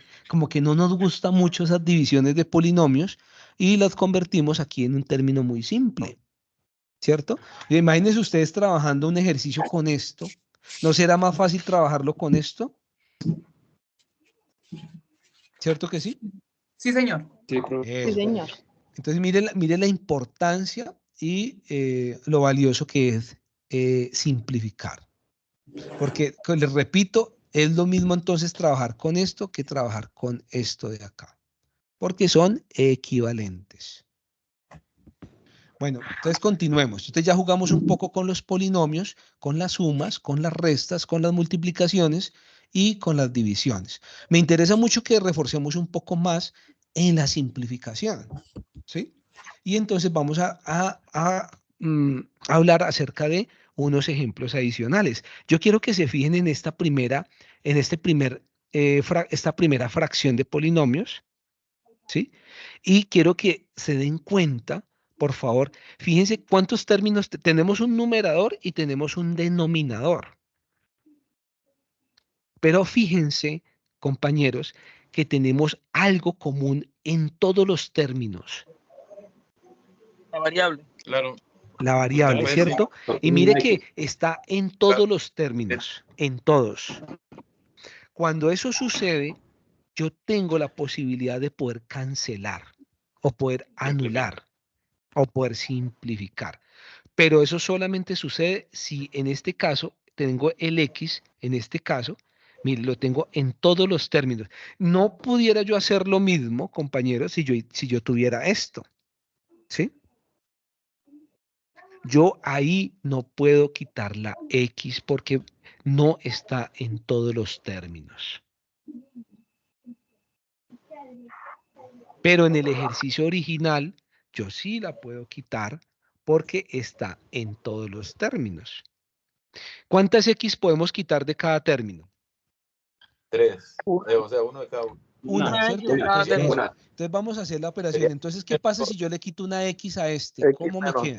no nos gusta mucho esas divisiones de polinomios y las convertimos aquí en un término muy simple, ¿cierto? Y imagínense ustedes trabajando un ejercicio con esto. ¿No será más fácil trabajarlo con esto? ¿Cierto que sí? Sí, señor. Sí, señor. Entonces, mire la importancia y lo valioso que es simplificar. Porque, les repito, es lo mismo entonces trabajar con esto que trabajar con esto de acá. Porque son equivalentes. Bueno, entonces continuemos. Entonces ya jugamos un poco con los polinomios, con las sumas, con las restas, con las multiplicaciones y con las divisiones. Me interesa mucho que reforcemos un poco más en la simplificación, ¿sí? Y entonces vamos a hablar acerca de unos ejemplos adicionales. Yo quiero que se fijen en esta primera fracción de polinomios, ¿sí? Y quiero que se den cuenta, por favor, fíjense cuántos términos tenemos: un numerador y tenemos un denominador. Pero fíjense, compañeros, que tenemos algo común en todos los términos. La variable. Claro. La variable, Pues, ¿cierto? Y mire que está en todos los términos, en todos. Cuando eso sucede, yo tengo la posibilidad de poder cancelar o poder anular o poder simplificar. Pero eso solamente sucede si en este caso tengo el X, en este caso, mire, lo tengo en todos los términos. No pudiera yo hacer lo mismo, compañeros, si yo tuviera esto, ¿sí? Yo ahí no puedo quitar la X porque no está en todos los términos. Pero en el ejercicio original, yo sí la puedo quitar porque está en todos los términos. ¿Cuántas X podemos quitar de cada término? 3. O sea, uno de cada uno. Una, ¿cierto? de cada Entonces, término. entonces vamos a hacer la operación. Entonces, ¿qué pasa si yo le quito una X a este? ¿Cómo me queda?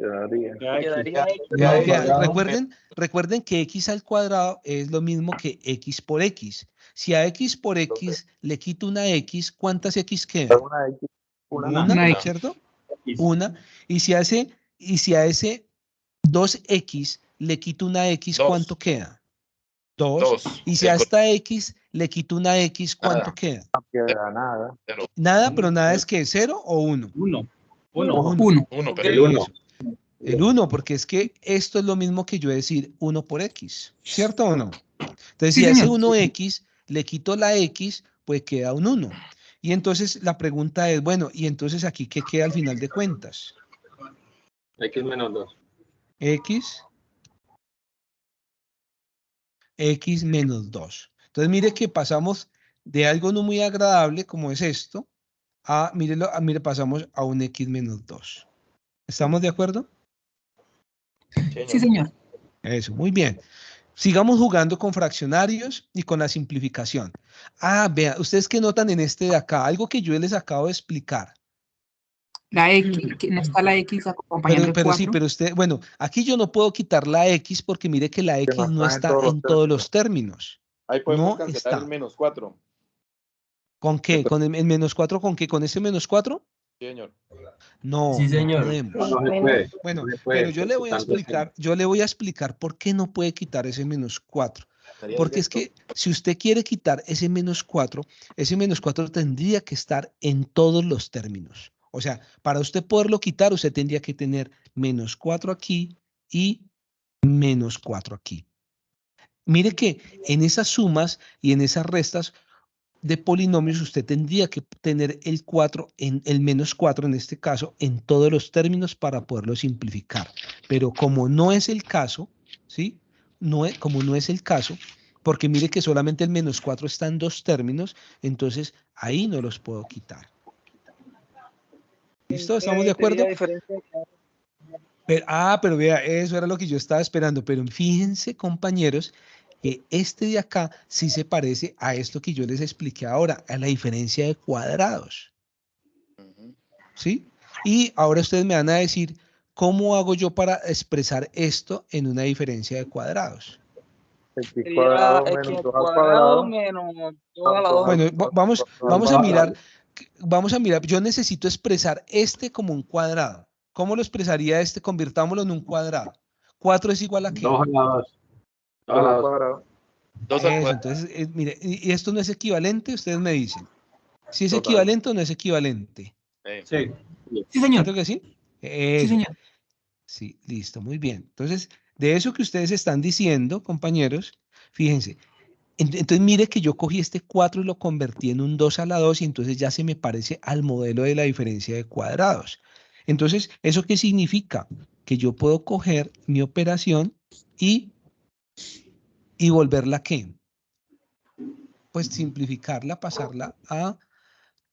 Quedaría X. Recuerden que X al cuadrado es lo mismo que X por X. Si a X por X le quito una X, ¿cuántas X quedan? Una, X. ¿cierto? Una. Y si a ese 2X le quito una X, Dos. ¿cuánto queda? 2. Y si a esta X le quito una X, ¿cuánto queda? Cero. Nada, pero nada es que 0 o 1. 1. Uno. Pero Eso. El 1, porque es que esto es lo mismo que yo decir 1 por X, ¿cierto o no? Entonces, Sí, si a ese señor. 1X le quito la X, pues queda un 1. Y entonces la pregunta es, bueno, ¿y entonces aquí qué queda al final de cuentas? X menos 2. X menos 2. Entonces, mire que pasamos de algo no muy agradable, como es esto, mire, pasamos a un X menos 2. ¿Estamos de acuerdo? Sí, señor. Eso, muy bien. Sigamos jugando con fraccionarios y con la simplificación. Vea, ustedes que notan en este de acá, algo que yo les acabo de explicar. La X, que no está la X acompañando el Pero 4. sí, pero usted, bueno, aquí yo no puedo quitar la X porque mire que la X no está en todos los términos. Ahí podemos No cancelar está. el -4. ¿Con qué? ¿Con el menos 4? ¿Con qué? ¿Con ese menos 4? Sí, señor. No, Sí, no señor. podemos. No se Menos. puede. Bueno, No se puede, pero yo le voy a tanto explicar, yo le voy a explicar por qué no puede quitar ese -4. Sería Porque es directo. que si usted quiere quitar ese -4, ese -4 tendría que estar en todos los términos. O sea, para usted poderlo quitar, usted tendría que tener -4 aquí y -4 aquí. Mire que en esas sumas y en esas restas de polinomios usted tendría que tener el 4 en el -4 en este caso en todos los términos para poderlo simplificar. Pero como no es el caso, ¿sí? Como no es el caso, porque mire que solamente el -4 está en 2 términos, entonces ahí no los puedo quitar. ¿Listo? ¿Estamos de acuerdo? Pero vea, eso era lo que yo estaba esperando. Pero fíjense, compañeros, que este de acá sí se parece a esto que yo les expliqué ahora, a la diferencia de cuadrados. ¿Sí? Y ahora ustedes me van a decir, ¿cómo hago yo para expresar esto en una diferencia de cuadrados? X Sería cuadrado x menos al 2 al cuadrado cuadrado. menos 2 a la 2. Bueno, vamos a mirar, yo necesito expresar este como un cuadrado. ¿Cómo lo expresaría este? Convirtámoslo en un cuadrado. 4 es igual a ¿qué? 2 a la 2. 2 a 2 la al 2. cuadrado. 2 al Eso, cuadrado. entonces, mire, ¿y esto no es equivalente? Ustedes me dicen. ¿Si es Total. equivalente o no es equivalente? Sí. Sí, señor. ¿Cierto que sí? Sí, Eso. señor. Sí, listo, muy bien. Entonces, de eso que ustedes están diciendo, compañeros, fíjense. Entonces, mire que yo cogí este 4 y lo convertí en un 2 a la 2 y entonces ya se me parece al modelo de la diferencia de cuadrados. Entonces, ¿eso qué significa? Que yo puedo coger mi operación y volverla ¿qué? Pues simplificarla, pasarla a...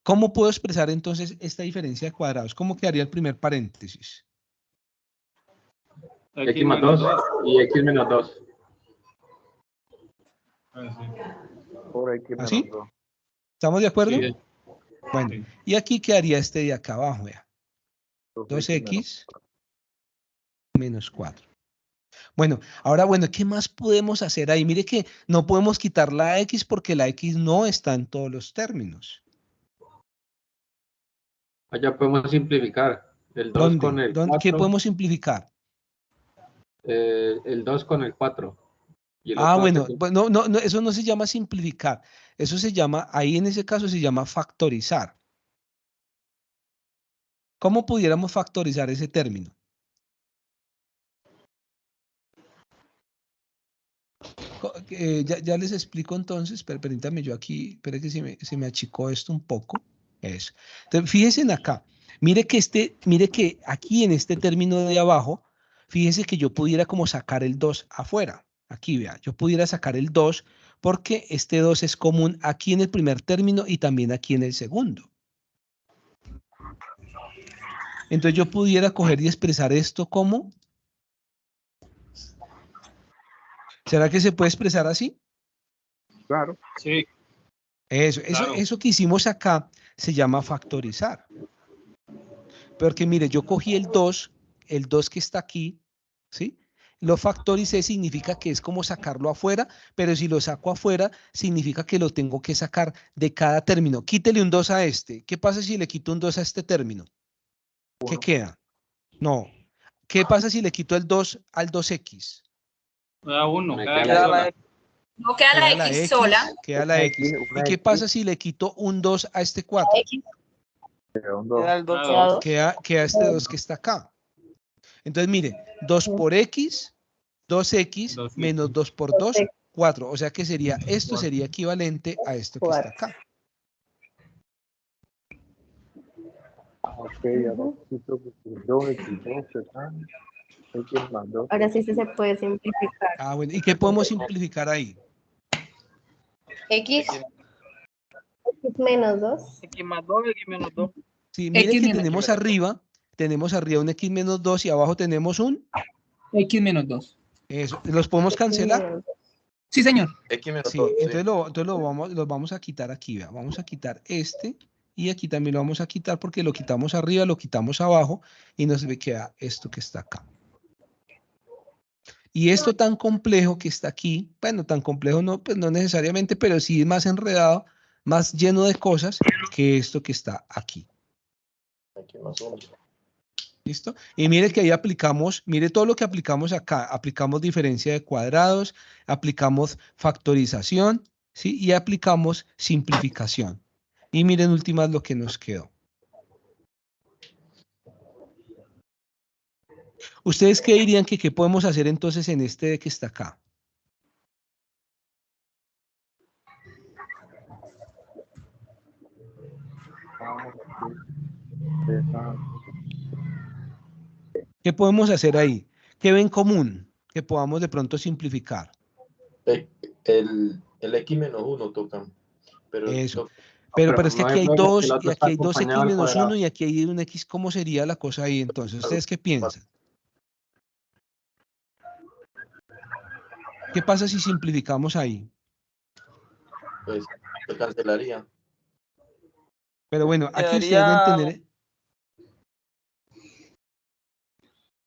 ¿Cómo puedo expresar entonces esta diferencia de cuadrados? ¿Cómo quedaría el primer paréntesis? X más 2 y X menos 2. Por X menos ¿Así? 2. ¿Estamos de acuerdo? Sí. Bueno, Sí. y aquí quedaría este de acá abajo, vea. 2x menos 4. Bueno, ahora, bueno, ¿qué más podemos hacer ahí? Mire que no podemos quitar la x porque la x no está en todos los términos. Allá podemos simplificar. El 2 con el ¿Qué 4. podemos simplificar? El 2 con el 4. Y el Ah, otro bueno, hace- no, eso no se llama simplificar. Eso se llama, ahí en ese caso se llama factorizar. ¿Cómo pudiéramos factorizar ese término? Ya les explico entonces, pero permítame yo aquí, espere que se me achicó esto un poco. Eso. Entonces, fíjense en acá. Mire que aquí en este término de abajo, fíjense que yo pudiera como sacar el 2 afuera. Aquí, vea, yo pudiera sacar el 2 porque este 2 es común aquí en el primer término y también aquí en el segundo. Entonces yo pudiera coger y expresar esto como... ¿Será que se puede expresar así? Claro. Sí. Claro. Eso que hicimos acá se llama factorizar. Porque mire, yo cogí el 2 que está aquí, ¿sí? Lo factoricé significa que es como sacarlo afuera, pero si lo saco afuera, significa que lo tengo que sacar de cada término. Quítele un 2 a este. ¿Qué pasa si le quito un 2 a este término? ¿Qué queda? No. ¿Qué pasa si le quito el 2 al 2x? Da 1. Me Queda queda sola. No queda la X sola. Queda la x. ¿Y qué pasa si le quito un 2 a este 4? Queda el 2. Queda 2. Queda este 2 que está acá. Entonces, mire, 2 por x, 2x menos 2 por 2, 4. O sea que sería, esto sería equivalente a esto que está acá. Ok, ahora sí, 2x2 X más 2. Ahora sí se puede simplificar. Ah, bueno. ¿Y qué podemos simplificar ahí? X. X menos 2. X más 2, X menos 2. Sí, mire X que menos tenemos arriba un x menos 2 y abajo tenemos un... X menos 2. Eso. ¿Los podemos cancelar? Sí, señor. X menos Sí, 2. entonces los vamos a quitar aquí, vea. Vamos a quitar este y aquí también lo vamos a quitar porque lo quitamos arriba, lo quitamos abajo y nos queda esto que está acá. Y esto tan complejo que está aquí, bueno, tan complejo no, pues no necesariamente, pero sí es más enredado, más lleno de cosas que esto que está aquí. X más 1. ¿Listo? Y mire que ahí aplicamos, mire todo lo que aplicamos acá. Aplicamos diferencia de cuadrados, aplicamos factorización, ¿sí? Y aplicamos simplificación. Y miren últimas lo que nos quedó. ¿Ustedes qué dirían que qué podemos hacer entonces en este de que está acá? ¿Qué podemos hacer ahí? ¿Qué ven común que podamos de pronto simplificar? El X menos 1 tocan. Pero eso. Pero es que aquí hay dos, y aquí hay 2x menos 1 y aquí hay un x. ¿Cómo sería la cosa ahí entonces? ¿Ustedes qué piensan? ¿Qué pasa si simplificamos ahí? Pues se cancelaría. Pero bueno, aquí ustedes deben tener...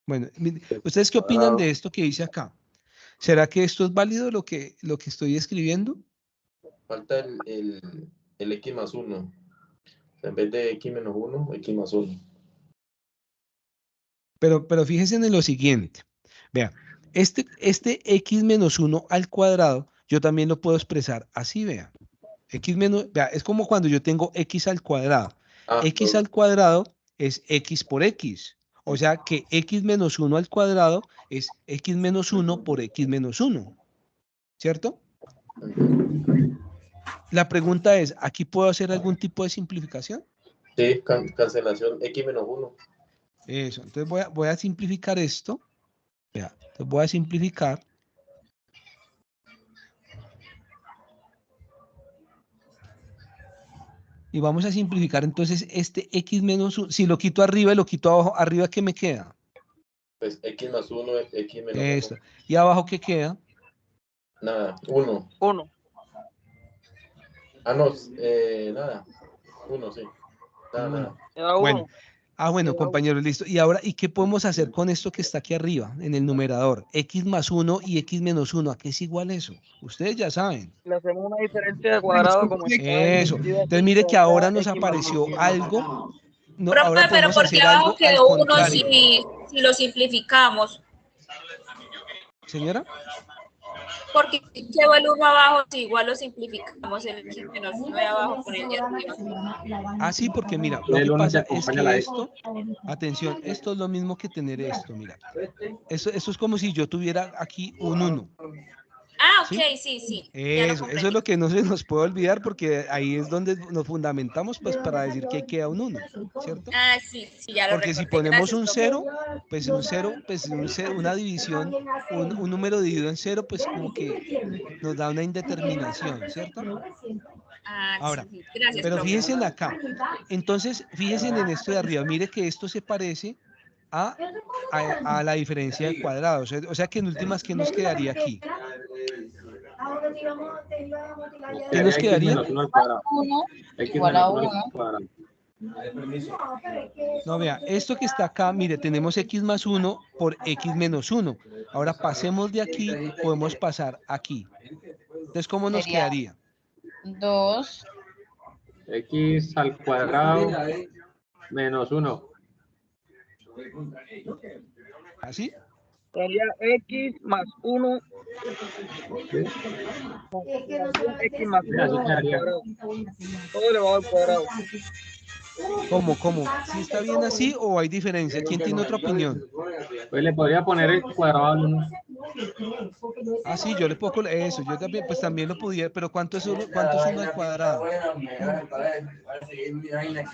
Bueno, ¿ustedes qué opinan de esto que dice acá? ¿Será que esto es válido lo que estoy escribiendo? Falta el X más 1. En vez de X menos 1, X más 1. Pero fíjense en lo siguiente. Vean, este X menos 1 al cuadrado, yo también lo puedo expresar así, vean. Vea, es como cuando yo tengo X al cuadrado. X al cuadrado es X por X. O sea que X menos 1 al cuadrado es X menos 1 por X menos 1. ¿Cierto? La pregunta es, ¿aquí puedo hacer algún tipo de simplificación? Sí, cancelación X menos 1. Eso, entonces voy a simplificar esto. Vea, entonces voy a simplificar. Y vamos a simplificar entonces este X menos 1. Si lo quito arriba y lo quito abajo, ¿arriba qué me queda? Pues X más 1 es X menos 1. Esto. ¿Y abajo qué queda? Nada, 1. 1. Ah, no, nada. 1, sí. Nada. Bueno. Bueno, compañeros, listo. Y ahora, ¿y qué podemos hacer con esto que está aquí arriba, en el numerador? X más 1 y X menos 1. ¿A qué es igual eso? Ustedes ya saben. Le hacemos una diferencia de cuadrado como eso. Entonces, mire que ahora nos apareció algo. No, Profe, ahora pero ¿por qué abajo quedó 1 si lo simplificamos? ¿Señora? Porque quedó el 1 abajo, si igual lo simplificamos, el X menos 1 de abajo por el de arriba. Ah, sí, porque mira, lo que pasa es que esto, atención, esto es lo mismo que tener esto, mira. Eso es como si yo tuviera aquí un 1. Ah, ok, sí. Eso es lo que no se nos puede olvidar porque ahí es donde nos fundamentamos pues para decir que queda un 1, ¿cierto? Ah, sí, ya lo porque recordé. si ponemos Gracias, un 0, pues un 0, una división, un número dividido en 0, pues como que nos da una indeterminación, ¿cierto? Ah, ahora, sí. Gracias, pero profe. fíjense en acá. Entonces, fíjense en esto de arriba. Mire que esto se parece a la diferencia de cuadrados. O sea que en últimas, ¿qué nos quedaría aquí? ¿Qué nos quedaría? 1 igual a 1. No, vea, esto que está acá, mire, tenemos X más 1 por X menos 1. Ahora pasemos de aquí, podemos pasar aquí. Entonces, ¿cómo nos quedaría? 2. X al cuadrado menos 1. ¿Así? Sería X más 1. X más 1 al cuadrado. Todo elevado al cuadrado. ¿Cómo? ¿Sí está bien así o hay diferencia? ¿Quién tiene otra opinión? Pues le podría poner el cuadrado al 1. Ah, sí, yo le pongo eso. Yo también, pues también lo pudiera, pero ¿cuánto es 1 al cuadrado?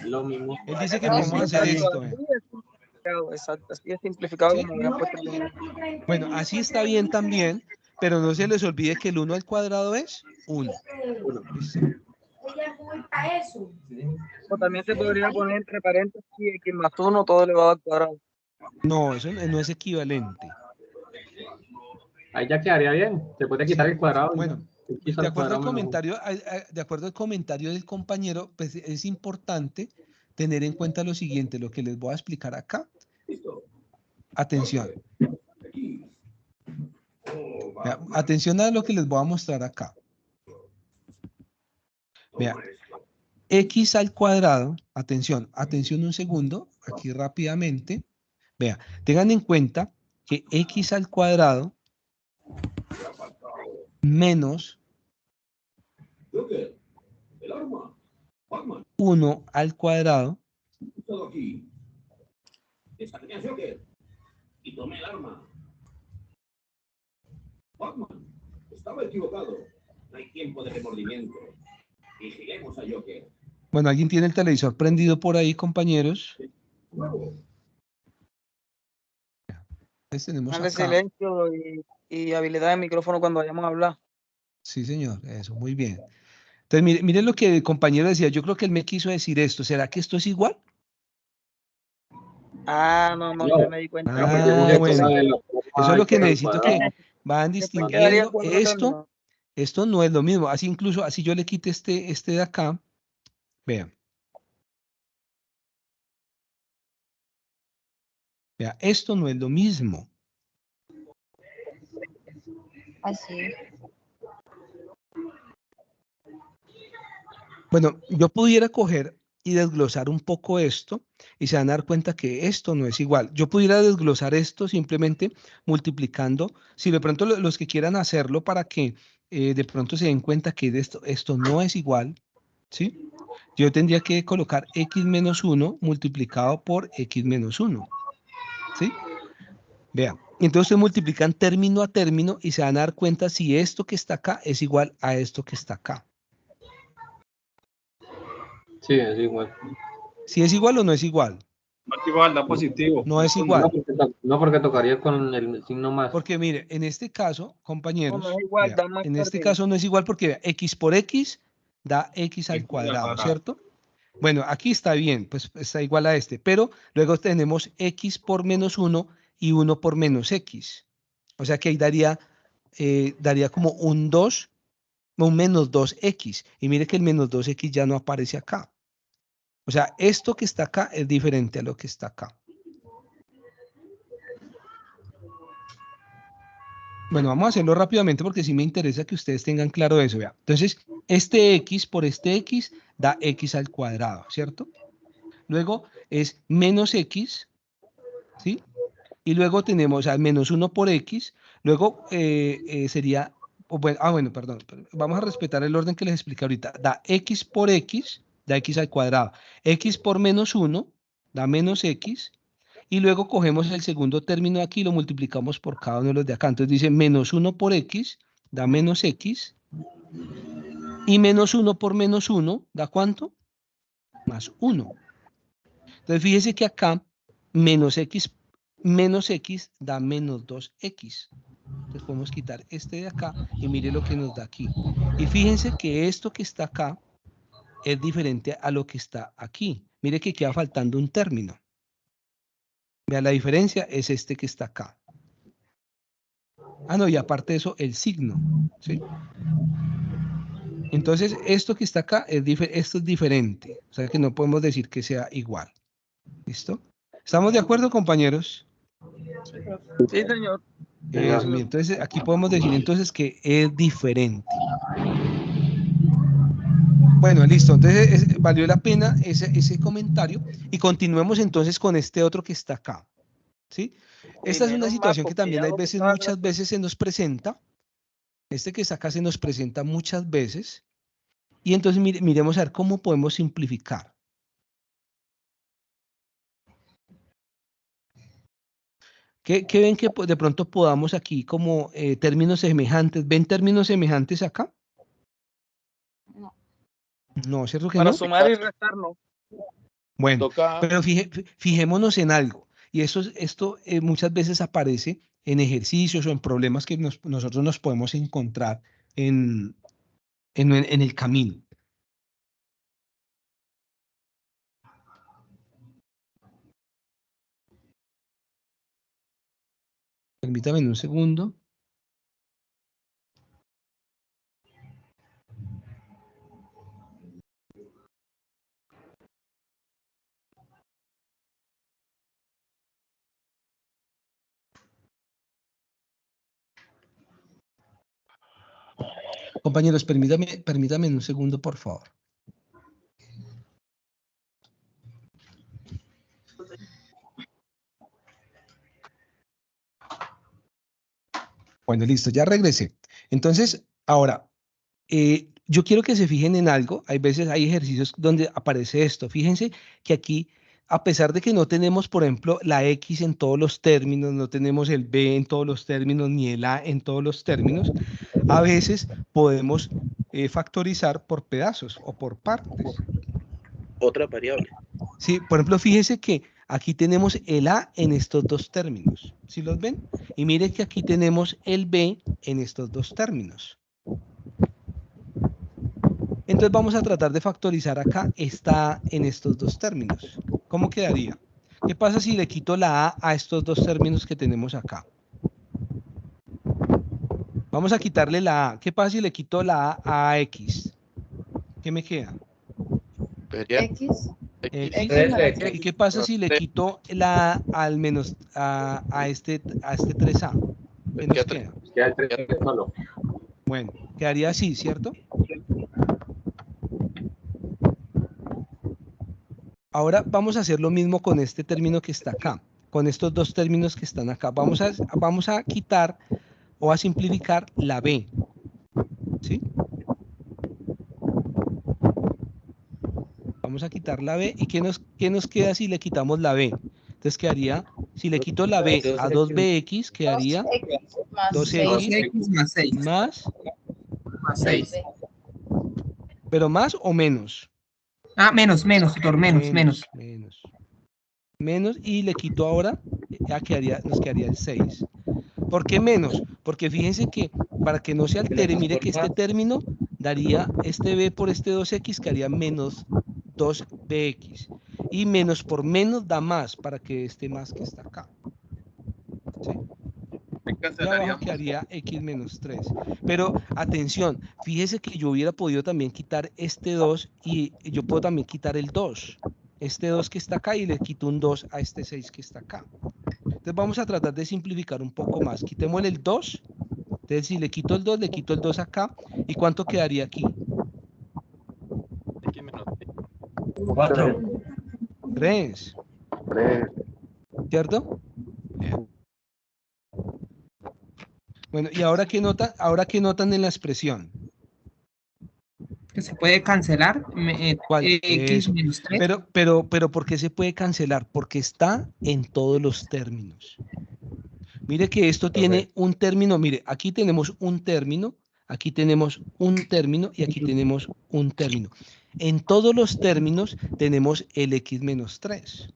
Lo mismo. Él dice que podemos hacer esto. Exacto, así es simplificado. ¿Sí? Como habían puesto el... Bueno, así está bien también, pero no se les olvide que el 1 al cuadrado es 1. O también se podría poner entre paréntesis X más 1 todo elevado al cuadrado. No, eso no es equivalente. Ahí ya quedaría bien. Se puede quitar el cuadrado. Bueno, de acuerdo al comentario del compañero, pues es importante tener en cuenta lo siguiente, lo que les voy a explicar acá. Atención. Atención a lo que les voy a mostrar acá. Vea, X al cuadrado, atención un segundo, aquí rápidamente. Vea, tengan en cuenta que X al cuadrado menos 1 al cuadrado Bueno, ¿alguien tiene el televisor prendido por ahí, compañeros? Entonces tenemos Dale acá. silencio y habilidad de micrófono cuando vayamos a hablar. Sí, señor, eso, muy bien. Entonces, mire lo que el compañero decía. Yo creo que él me quiso decir esto. ¿Será que esto es igual? No, ya me di cuenta. Bueno. Eso es lo que necesito que van Después quedaría distinguiendo. cuatro términos. Esto no es lo mismo. Así incluso, así yo le quite este de acá. Vean. Vea, esto no es lo mismo. Así. Bueno, yo pudiera coger y desglosar un poco esto y se van a dar cuenta que esto no es igual. Yo pudiera desglosar esto simplemente multiplicando, si de pronto los que quieran hacerlo para que de pronto se den cuenta que esto no es igual, ¿sí? Yo tendría que colocar x menos 1 multiplicado por x menos 1, ¿sí? Vean, entonces se multiplican término a término y se van a dar cuenta si esto que está acá es igual a esto que está acá. Sí, es igual. Si es igual o no es igual. No es igual, da positivo. No es igual. No, porque tocaría con el signo más. Porque mire, en este caso, compañeros, No es igual, vea, da más en este términos. caso no es igual porque vea, x por x da x al cuadrado, ¿cierto? Bueno, aquí está bien, pues está igual a este, pero luego tenemos x por menos 1 y 1 por menos x. O sea que ahí daría como un 2, un menos 2x. Y mire que el menos 2x ya no aparece acá. O sea, esto que está acá es diferente a lo que está acá. Bueno, vamos a hacerlo rápidamente porque sí me interesa que ustedes tengan claro eso. Vea. Entonces, este x por este x da x al cuadrado, ¿cierto? Luego es menos x, ¿sí? Y luego tenemos al menos 1 por x. Luego sería, bueno, perdón. Vamos a respetar el orden que les expliqué ahorita. Da x por x, da x al cuadrado. X por menos 1 da menos x. Y luego cogemos el segundo término aquí y lo multiplicamos por cada uno de los de acá. Entonces dice menos 1 por x da menos x. Y menos 1 por menos 1 da ¿cuánto? Más 1. Entonces fíjese que acá menos x da menos 2x. Entonces podemos quitar este de acá y mire lo que nos da aquí. Y fíjense que esto que está acá es diferente a lo que está aquí. Mire que queda faltando un término. Vea, la diferencia es este que está acá. Ah, no, y aparte de eso, el signo, ¿sí? Entonces, esto que está acá, esto es diferente. O sea que no podemos decir que sea igual. ¿Listo? ¿Estamos de acuerdo, compañeros? Sí, señor. Eso, entonces, aquí podemos decir entonces que es diferente. Bueno, listo. Entonces, valió la pena ese comentario. Y continuemos entonces con este otro que está acá. ¿Sí? Esta es una situación que también hay veces, muchas veces se nos presenta. Este que está acá se nos presenta muchas veces. Y entonces miremos a ver cómo podemos simplificar. ¿Qué ven que de pronto podamos aquí como términos semejantes? ¿Ven términos semejantes acá? No. No, ¿cierto que Para no? sumar y restar, no. Bueno, Toca, pero fijémonos en algo. Y esto muchas veces aparece en ejercicios o en problemas que nosotros nos podemos encontrar en el camino. Permítame un segundo. Compañeros, permítame un segundo, por favor. Bueno, listo, ya regresé. Entonces, ahora, yo quiero que se fijen en algo. Hay veces, hay ejercicios donde aparece esto. Fíjense que aquí, a pesar de que no tenemos, por ejemplo, la X en todos los términos, no tenemos el B en todos los términos, ni el A en todos los términos, a veces podemos factorizar por pedazos o por partes. Otra variable. Sí, por ejemplo, fíjese que aquí tenemos el A en estos dos términos. ¿Sí los ven? Y miren que aquí tenemos el B en estos dos términos. Entonces vamos a tratar de factorizar acá esta A en estos dos términos. ¿Cómo quedaría? ¿Qué pasa si le quito la A a estos dos términos que tenemos acá? Vamos a quitarle la A. ¿Qué pasa si le quito la A a X? ¿Qué me queda? X. ¿Y qué pasa si le quito la A al menos a este 3A? ¿Qué nos queda? Queda el 3 solo. Bueno, quedaría así, ¿cierto? Ahora vamos a hacer lo mismo con este término que está acá, con estos dos términos que están acá. Vamos a quitar o a simplificar la B, ¿sí? Vamos a quitar la B. ¿Y qué nos queda si le quitamos la B? Entonces quedaría, si le quito la B a 2BX, quedaría 2X más 6. más, Más 6. pero más o menos. Ah, menos, tutor, menos. Menos, y le quito ahora, ya nos quedaría el 6. ¿Por qué menos? Porque fíjense que para que no se altere, mire que este término daría este B por este 2X, que haría menos 2BX. Y menos por menos da más, para que esté más que está acá. ¿Sí? Y abajo quedaría X menos 3. Pero atención, fíjese que yo hubiera podido también quitar este 2 y yo puedo también quitar el 2. Este 2 que está acá y le quito un 2 a este 6 que está acá. Entonces vamos a tratar de simplificar un poco más. Quitémosle el 2. Entonces si le quito el 2, le quito el 2 acá. ¿Y cuánto quedaría aquí? 4. 3. ¿Cierto? Bueno, ¿y ahora qué notan en la expresión? Que se puede cancelar. X menos 3. Pero ¿por qué se puede cancelar? Porque está en todos los términos. Mire que esto tiene un término. Mire, aquí tenemos un término, aquí tenemos un término y aquí tenemos un término. En todos los términos tenemos el X menos 3.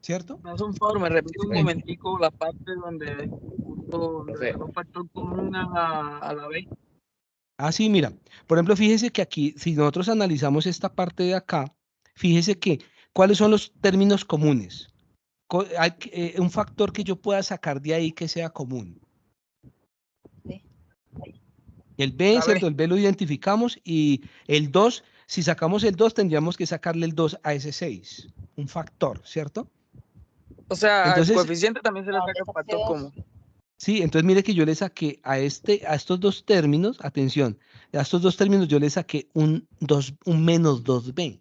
¿Cierto? Me hace un favor, me repite un momentico la parte donde un factor común a la B. Ah, sí, mira. Por ejemplo, fíjese que aquí, si nosotros analizamos esta parte de acá, fíjese que, ¿cuáles son los términos comunes? Hay un factor que yo pueda sacar de ahí que sea común. El B, ¿cierto? El B lo identificamos y el 2, si sacamos el 2, tendríamos que sacarle el 2 a ese 6. Un factor, ¿cierto? O sea, entonces, al coeficiente también se le saca el factor común. Sí, entonces mire que yo le saqué a estos dos términos, atención, a estos dos términos yo le saqué un menos 2B.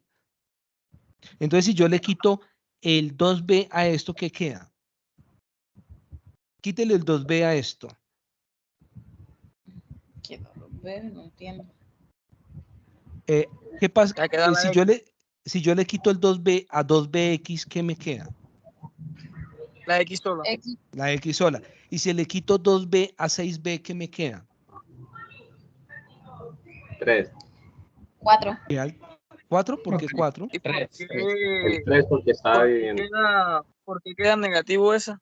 Entonces si yo le quito el 2B a esto, ¿qué queda? Quítele el 2B a esto. ¿Qué 2B? No entiendo. ¿Qué pasa? Si yo le quito el 2B a 2BX, ¿qué me queda? La X sola. La X sola. Y si le quito 2B a 6B, ¿qué me queda? 3. 4. 4, ¿por qué 4? ¿Y por qué? El 3 porque está bien. ¿Por qué queda negativo esa?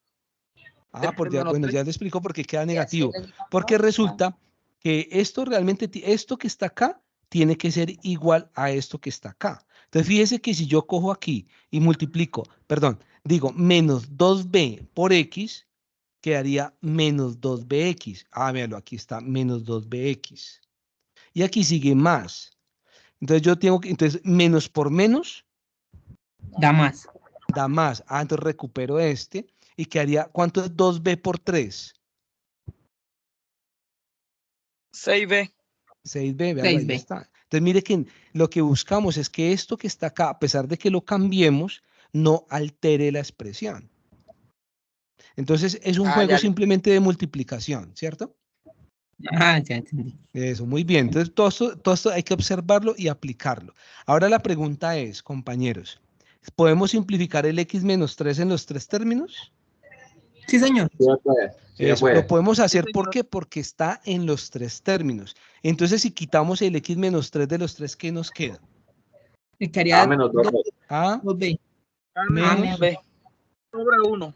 Bueno, ya le explico por qué queda negativo. Porque resulta que esto realmente, esto que está acá, tiene que ser igual a esto que está acá. Entonces, fíjese que si yo cojo aquí y multiplico, digo menos 2B por X, quedaría menos 2BX. Ah, véalo, aquí está menos 2BX. Y aquí sigue más. Entonces yo tengo que, menos por menos da más. Da más. Ah, entonces recupero este y quedaría, ¿cuánto es 2B por 3? 6B. 6B, vean, ahí está. Entonces mire que lo que buscamos es que esto que está acá, a pesar de que lo cambiemos, no altere la expresión. Entonces es un juego simplemente de multiplicación, ¿cierto? Ah, ya entendí. Eso, muy bien. Entonces todo esto hay que observarlo y aplicarlo. Ahora la pregunta es, compañeros, ¿podemos simplificar el x menos 3 en los 3 términos? Sí, señor. Eso, lo podemos hacer, ¿por qué? Porque está en los 3 términos. Entonces, si quitamos el x menos 3 de los 3, ¿qué nos queda? Me quedaría A menos 2B. A 2B. menos B. Sobre 1.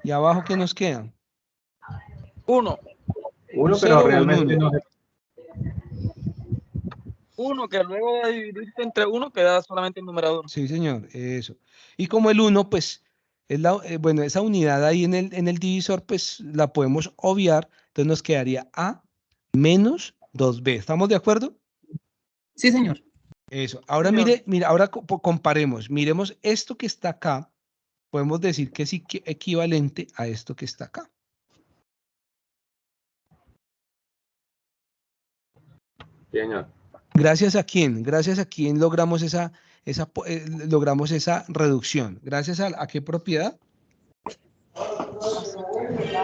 ¿Y abajo qué nos queda? 1. 1, cero o pero un realmente uno. no es. 1, que luego de dividirse entre 1 queda solamente el numerador. Sí, señor, eso. Y como el 1, pues, es bueno, esa unidad ahí en el divisor, pues, la podemos obviar. Entonces nos quedaría A menos 2B. ¿Estamos de acuerdo? Sí, señor. Eso. Ahora Señor. mire, ahora comparemos. Miremos esto que está acá. Podemos decir que es equivalente a esto que está acá. Señor. ¿Gracias a quién? Gracias a quién logramos logramos esa reducción. ¿Gracias a qué propiedad?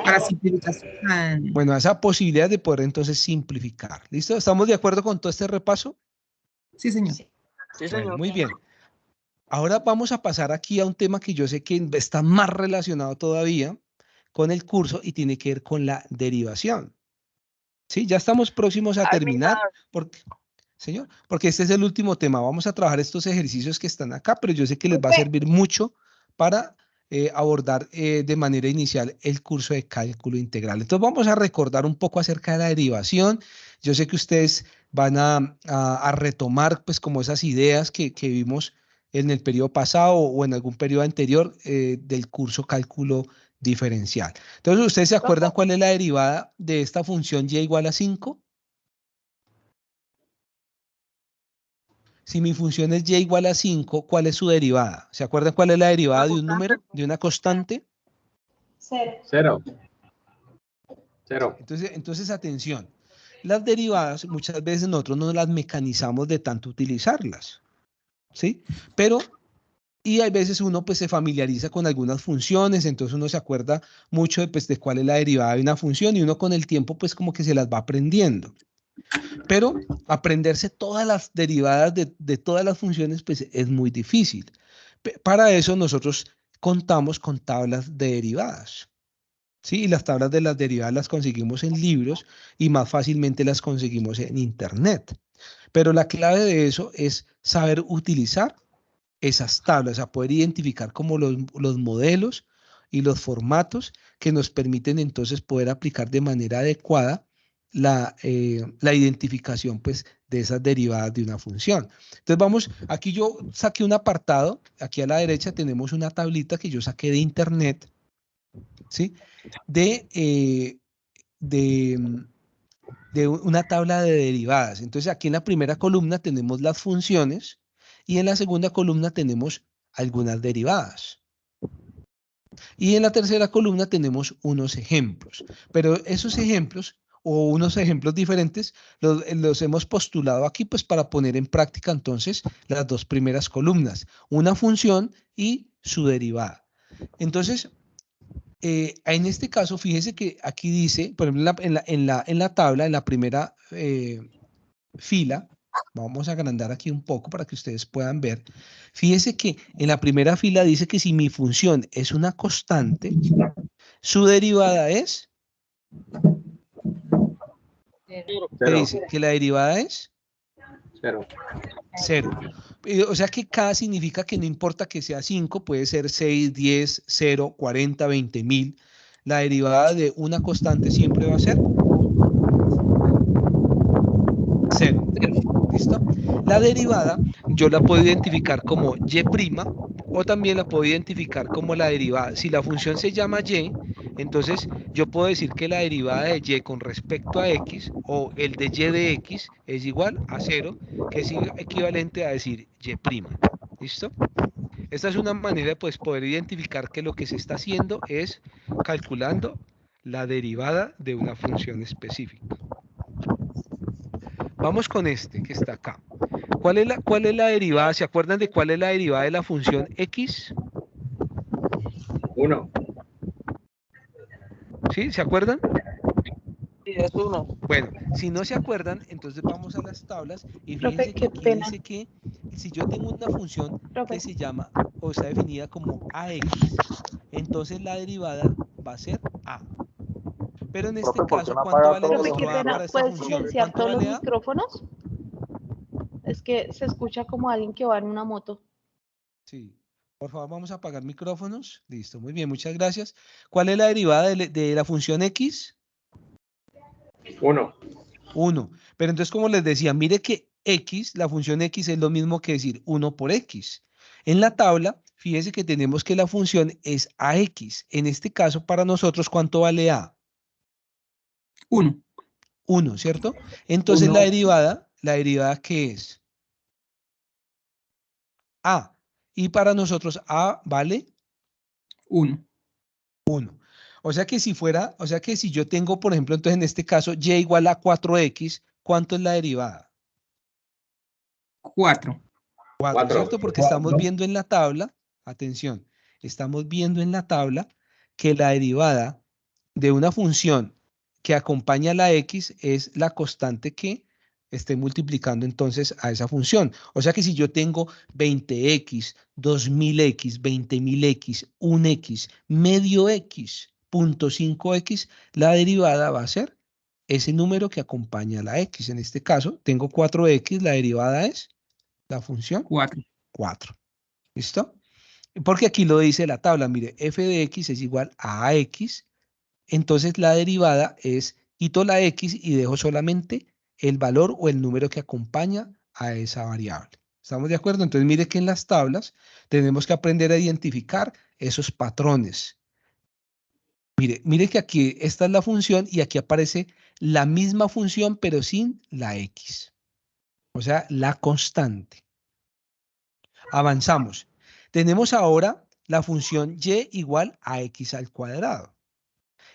Para simplificación. Bueno, a esa posibilidad de poder entonces simplificar. ¿Listo? ¿Estamos de acuerdo con todo este repaso? Sí, señor. Sí, Bueno, señor. muy bien. Ahora vamos a pasar aquí a un tema que yo sé que está más relacionado todavía con el curso y tiene que ver con la derivación. ¿Sí? Ya estamos próximos a terminar. Porque este es el último tema. Vamos a trabajar estos ejercicios que están acá, pero yo sé que les va a servir mucho para abordar de manera inicial el curso de cálculo integral. Entonces vamos a recordar un poco acerca de la derivación. Yo sé que ustedes van a retomar pues como esas ideas que vimos en el periodo pasado o en algún periodo anterior del curso cálculo diferencial. Entonces, ¿ustedes se acuerdan cuál es la derivada de esta función y igual a 5? Si mi función es y igual a 5, ¿cuál es su derivada? ¿Se acuerdan cuál es la derivada de un número, de una constante? 0. Entonces, atención. Las derivadas, muchas veces nosotros no las mecanizamos de tanto utilizarlas, ¿sí? Y hay veces uno pues se familiariza con algunas funciones, entonces uno se acuerda mucho de cuál es la derivada de una función y uno con el tiempo pues como que se las va aprendiendo. Pero aprenderse todas las derivadas de todas las funciones pues es muy difícil. Para eso nosotros contamos con tablas de derivadas. ¿Sí? Y las tablas de las derivadas las conseguimos en libros y más fácilmente las conseguimos en internet. Pero la clave de eso es saber utilizar esas tablas, a poder identificar como los modelos y los formatos que nos permiten entonces poder aplicar de manera adecuada la identificación pues de esas derivadas de una función. Entonces aquí yo saqué un apartado, aquí a la derecha tenemos una tablita que yo saqué de internet, ¿sí? De una tabla de derivadas. Entonces aquí en la primera columna tenemos las funciones y en la segunda columna tenemos algunas derivadas. Y en la tercera columna tenemos unos ejemplos. Pero esos ejemplos o unos ejemplos diferentes los hemos postulado aquí pues para poner en práctica entonces las dos primeras columnas. Una función y su derivada. Entonces, en este caso, fíjese que aquí dice, por ejemplo, en la tabla, en la primera fila, vamos a agrandar aquí un poco para que ustedes puedan ver. Fíjese que en la primera fila dice que si mi función es una constante, su derivada es... ¿Qué dice? Que la derivada es... 0. 0. O sea que K significa que no importa que sea 5, puede ser 6, 10, 0, 40, 20 mil. La derivada de una constante siempre va a ser 0. ¿Listo? La derivada yo la puedo identificar como y' o también la puedo identificar como la derivada. Si la función se llama y, entonces yo puedo decir que la derivada de y con respecto a x o el de y de x es igual a 0, que es equivalente a decir y'. ¿Listo? Esta es una manera de pues, poder identificar que lo que se está haciendo es calculando la derivada de una función específica. Vamos con este que está acá. ¿Cuál es la derivada? ¿Se acuerdan de cuál es la derivada de la función x? 1. ¿Sí? ¿Se acuerdan? Sí, es 1. Bueno, si no se acuerdan, entonces vamos a las tablas y Profe, fíjense que qué aquí pena. dice que si yo tengo una función Profe. que se llama o está definida como AX, entonces la derivada va a ser A. Pero en este Profe, ¿por qué caso, me ¿cuánto apaga vale todos Profe, los qué nuestro A pena. para esta ¿Puedes función? silenciar ¿Cuánto todos los vale A? micrófonos? Es que se escucha como alguien que va en una moto. Sí. Por favor, vamos a apagar micrófonos. Listo, muy bien, muchas gracias. ¿Cuál es la derivada de la función X? 1. 1. Pero entonces, como les decía, mire que X, la función X es lo mismo que decir 1 por X. En la tabla, fíjese que tenemos que la función es AX. En este caso, para nosotros, ¿cuánto vale A? 1. 1, ¿cierto? Entonces, Uno. ¿la derivada qué es? A. Y para nosotros, A vale 1. 1. O sea que si yo tengo, por ejemplo, entonces en este caso, y igual a 4x, ¿cuánto es la derivada? 4. 4, ¿cierto? Porque estamos viendo en la tabla, atención, estamos viendo en la tabla que la derivada de una función que acompaña a la x es la constante que esté multiplicando entonces a esa función. O sea que si yo tengo 20x, 2000x, 20000x, 1x, medio x, 0.5x, la derivada va a ser ese número que acompaña a la x. En este caso, tengo 4x, la derivada es la función 4. 4. ¿Listo? Porque aquí lo dice la tabla, mire, f de x es igual a ax, entonces la derivada es, quito la x y dejo solamente el valor o el número que acompaña a esa variable. ¿Estamos de acuerdo? Entonces mire que en las tablas tenemos que aprender a identificar esos patrones. Mire que aquí esta es la función y aquí aparece la misma función pero sin la x. O sea, la constante. Avanzamos. Tenemos ahora la función y igual a x al cuadrado.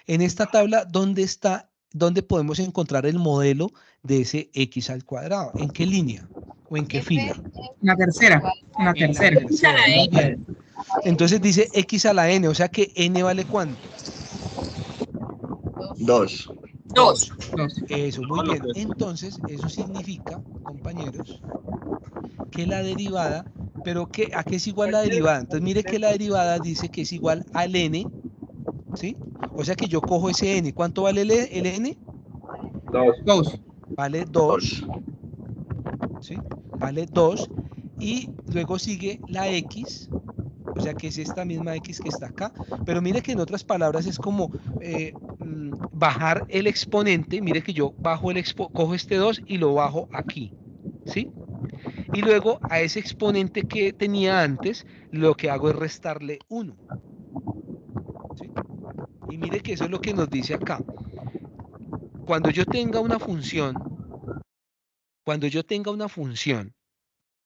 En esta tabla, ¿dónde podemos encontrar el modelo de ese x al cuadrado? ¿En qué línea o en qué fila? La tercera. La En la tercera. tercera, muy bien. Entonces dice x a la n, o sea que n vale ¿cuánto? 2. 2. 2. Eso, muy bien. Entonces, eso significa, compañeros, que la derivada, pero ¿a qué es igual la derivada? Entonces, mire que la derivada dice que es igual al n, ¿sí? O sea que yo cojo ese n. ¿Cuánto vale el n? 2. Vale 2, ¿sí? Vale 2. Y luego sigue la x, o sea que es esta misma x que está acá. Pero mire que en otras palabras es como bajar el exponente. Mire que yo cojo este 2 y lo bajo aquí, ¿sí? Y luego a ese exponente que tenía antes, lo que hago es restarle 1. ¿Sí? Y mire que eso es lo que nos dice acá. Cuando yo tenga una función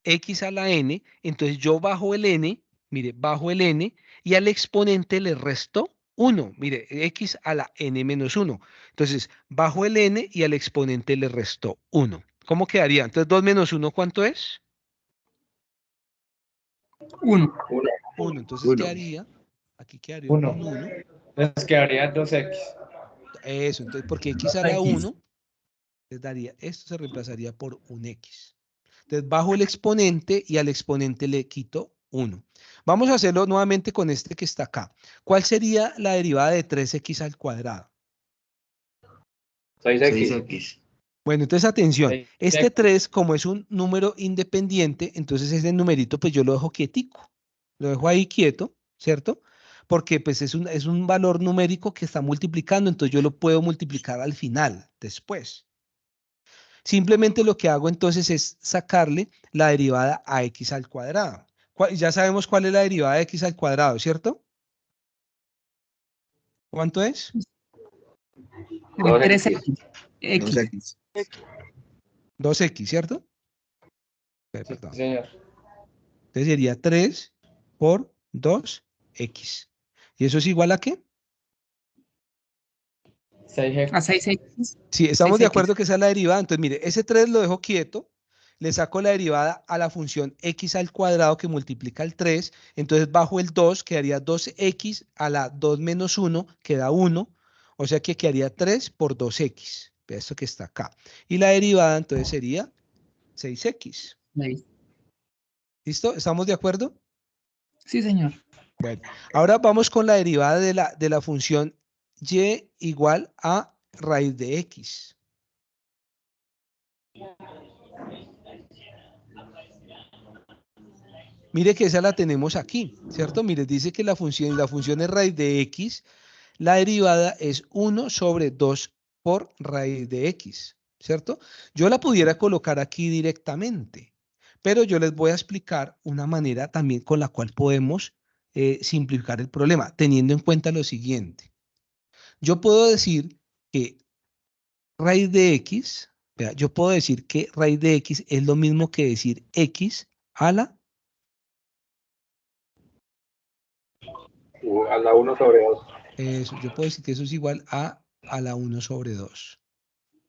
x a la n, entonces yo bajo el n, mire, bajo el n y al exponente le resto 1. Mire, x a la n menos 1. Entonces, bajo el n y al exponente le resto 1. ¿Cómo quedaría? Entonces, 2 menos 1, ¿cuánto es? 1. 1. Entonces, quedaría, aquí quedaría un 1. Entonces quedaría 2x. Eso, entonces, porque x a la 1, les daría, esto se reemplazaría por un x. Entonces, bajo el exponente y al exponente le quito 1. Vamos a hacerlo nuevamente con este que está acá. ¿Cuál sería la derivada de 3x al cuadrado? 6x. Bueno, entonces atención. Este 3, como es un número independiente, entonces ese numerito pues yo lo dejo quietico. Lo dejo ahí quieto, ¿cierto? Porque pues es un valor numérico que está multiplicando, entonces yo lo puedo multiplicar al final, después. Simplemente lo que hago entonces es sacarle la derivada a x al cuadrado. Ya sabemos cuál es la derivada de x al cuadrado, ¿cierto? ¿Cuánto es? 3x. 2x. 2x, ¿cierto? Perdón. Sí, señor. Entonces sería 3 por 2x. ¿Y eso es igual a qué? 6x. A 6x. Sí, estamos de 6x. acuerdo que esa es la derivada. Entonces, mire, ese 3 lo dejo quieto. Le saco la derivada a la función x al cuadrado que multiplica el 3. Entonces, bajo el 2 quedaría 2x a la 2 menos 1, queda 1. O sea que quedaría 3 por 2x. Vea esto que está acá. Y la derivada entonces sería 6x. ¿Listo? ¿Estamos de acuerdo? Sí, señor. Bueno, ahora vamos con la derivada de la función y igual a raíz de x. Mire que esa la tenemos aquí, ¿cierto? Mire, dice que la función es raíz de x, la derivada es 1 sobre 2 por raíz de x, ¿cierto? Yo la pudiera colocar aquí directamente, pero yo les voy a explicar una manera también con la cual podemos simplificar el problema, teniendo en cuenta lo siguiente. Yo puedo decir que raíz de x, vea, yo puedo decir que raíz de x es lo mismo que decir x a la 1 sobre 2. Eso, yo puedo decir que eso es igual a la 1 sobre 2.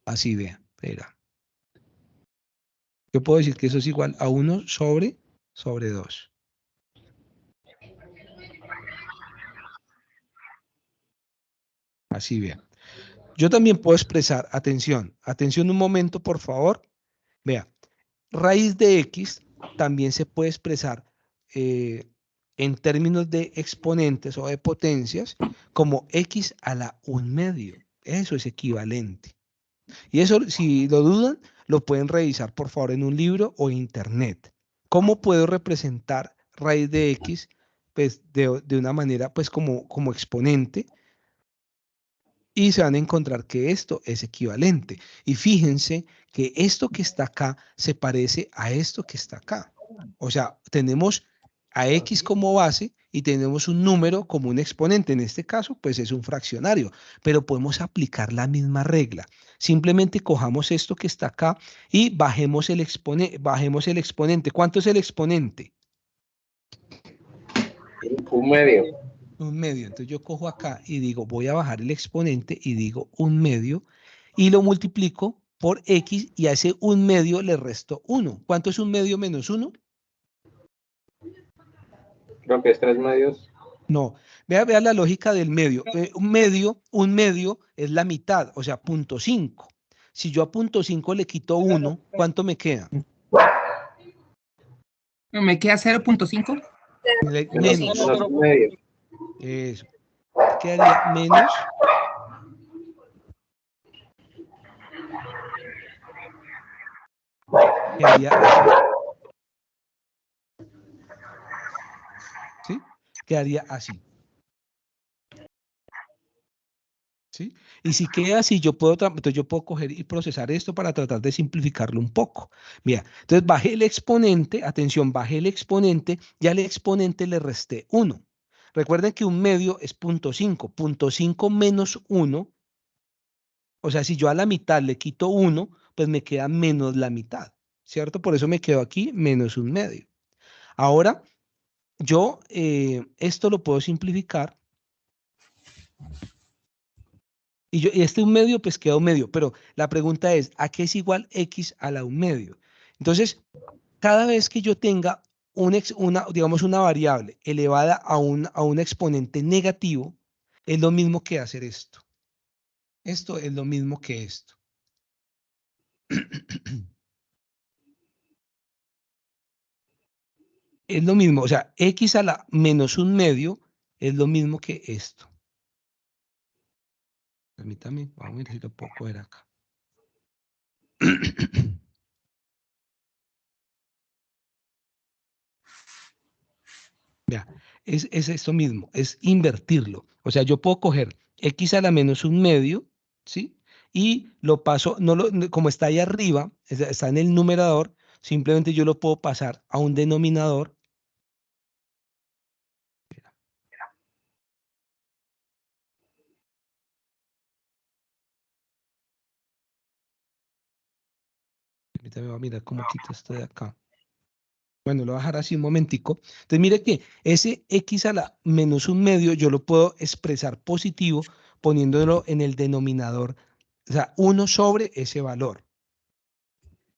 Así vea, espera. Yo puedo decir que eso es igual a 1 sobre 2. Así vea. Yo también puedo expresar, atención un momento, por favor. Vea, raíz de x también se puede expresar en términos de exponentes o de potencias como x a la 1/2. Eso es equivalente. Y eso, si lo dudan, lo pueden revisar, por favor, en un libro o internet. ¿Cómo puedo representar raíz de x? Pues de una manera, pues como exponente. Y se van a encontrar que esto es equivalente. Y fíjense que esto que está acá se parece a esto que está acá. O sea, tenemos a x como base y tenemos un número como un exponente. En este caso, pues es un fraccionario. Pero podemos aplicar la misma regla. Simplemente cojamos esto que está acá y bajemos el exponente. ¿Cuánto es el exponente? 1/2. 1/2. Entonces yo cojo acá y digo, voy a bajar el exponente y digo 1/2 y lo multiplico por x y a ese 1/2 le resto 1. ¿Cuánto es 1/2 menos 1? Creo que es 3/2. No, vea la lógica del medio. Un medio es la mitad, o sea, 0.5. Si yo a 0.5 le quito 1, ¿cuánto me queda? ¿Me queda 0.5? Menos. 1/2. Eso. Quedaría menos. Quedaría así. ¿Sí? Quedaría así. ¿Sí? Y si queda así, entonces yo puedo coger y procesar esto para tratar de simplificarlo un poco. Mira, entonces bajé el exponente, atención, bajé el exponente, ya al exponente le resté 1. Recuerden que 1/2 es 0.5. 0.5 menos 1, o sea, si yo a la mitad le quito 1, pues me queda menos la mitad, ¿cierto? Por eso me quedo aquí menos 1/2. Ahora, yo esto lo puedo simplificar. Y este 1/2 pues queda 1/2, pero la pregunta es, ¿a qué es igual x a la 1/2? Entonces, cada vez que yo tenga digamos una variable elevada a un exponente negativo, es lo mismo que hacer esto. Esto es lo mismo que esto. Es lo mismo, o sea, x a la menos 1/2 es lo mismo que esto. Permítame, vamos a ver si lo puedo coger acá. Vea, es esto mismo, es invertirlo. O sea, yo puedo coger x a la menos 1/2, ¿sí? Y lo paso, como está ahí arriba, está en el numerador, simplemente yo lo puedo pasar a un denominador. Ahorita me voy a mirar cómo quito esto de acá. Bueno, lo voy a dejar así un momentico. Entonces, mire que ese x a la menos 1/2 yo lo puedo expresar positivo poniéndolo en el denominador. O sea, 1 sobre ese valor.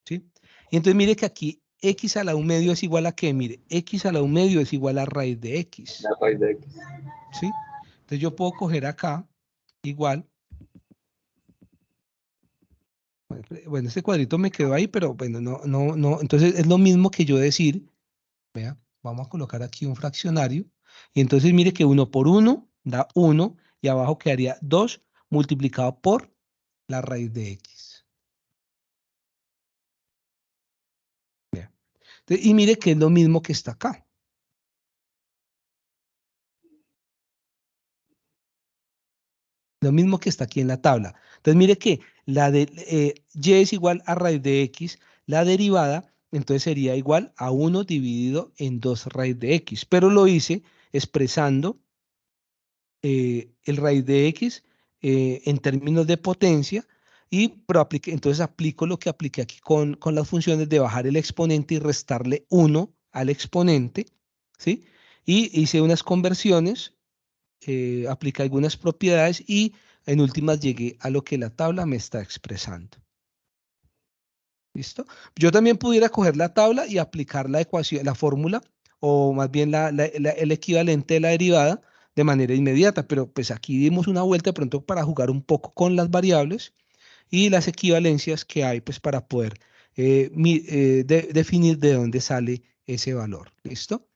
¿Sí? Y entonces mire que aquí x a la 1/2 es igual a ¿qué? Mire, x a la 1/2 es igual a raíz de x. La raíz de x. ¿Sí? Entonces yo puedo coger acá igual Bueno, este cuadrito me quedó ahí, pero bueno, no. Entonces es lo mismo que yo decir, vea, vamos a colocar aquí un fraccionario. Y entonces mire que 1 por 1 da 1 y abajo quedaría 2 multiplicado por la raíz de x. Vea. Entonces, y mire que es lo mismo que está acá. Lo mismo que está aquí en la tabla. Entonces mire que la de y es igual a raíz de x, la derivada, entonces sería igual a 1 dividido en 2 raíz de x. Pero lo hice expresando el raíz de x en términos de potencia, pero entonces aplico lo que apliqué aquí con las funciones de bajar el exponente y restarle 1 al exponente, ¿sí? Y hice unas conversiones, apliqué algunas propiedades y en últimas llegué a lo que la tabla me está expresando. ¿Listo? Yo también pudiera coger la tabla y aplicar la ecuación, la fórmula, o más bien el equivalente de la derivada de manera inmediata, pero pues aquí dimos una vuelta de pronto para jugar un poco con las variables y las equivalencias que hay pues para poder definir de dónde sale ese valor. ¿Listo?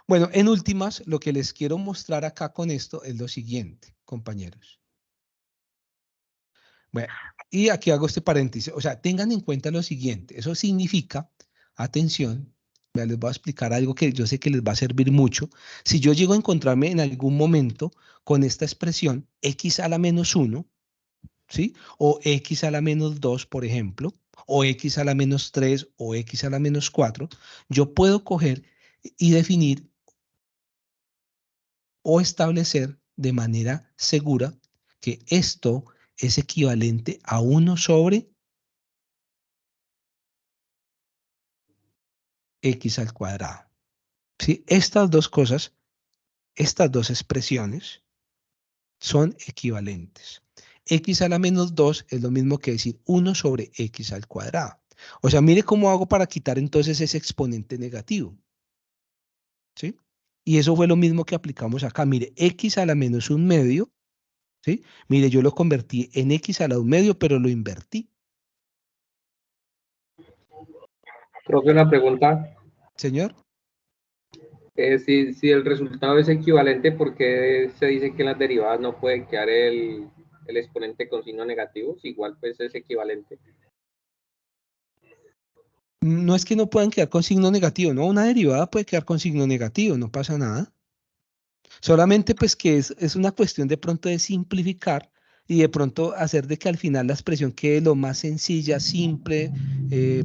Bueno, en últimas, lo que les quiero mostrar acá con esto es lo siguiente, compañeros. Bueno, y aquí hago este paréntesis. O sea, tengan en cuenta lo siguiente. Eso significa, atención, les voy a explicar algo que yo sé que les va a servir mucho. Si yo llego a encontrarme en algún momento con esta expresión x a la menos 1, ¿sí? O x a la menos 2, por ejemplo, o x a la menos 3, o x a la menos 4, yo puedo coger y definir o establecer de manera segura que esto es equivalente a 1 sobre x al cuadrado. ¿Sí? Estas dos cosas, estas dos expresiones son equivalentes. X a la menos 2 es lo mismo que decir 1 sobre x al cuadrado. O sea, mire cómo hago para quitar entonces ese exponente negativo. ¿Sí? Y eso fue lo mismo que aplicamos acá. Mire, x a la menos 1/2, ¿sí? Mire, yo lo convertí en x a la 1/2, pero lo invertí. Creo que una pregunta. Señor. Si el resultado es equivalente, ¿por qué se dice que en las derivadas no puede quedar el exponente con signo negativo? Si igual pues es equivalente. No es que no puedan quedar con signo negativo, no, una derivada puede quedar con signo negativo, no pasa nada. Solamente pues que es una cuestión de pronto de simplificar y de pronto hacer de que al final la expresión quede lo más sencilla, simple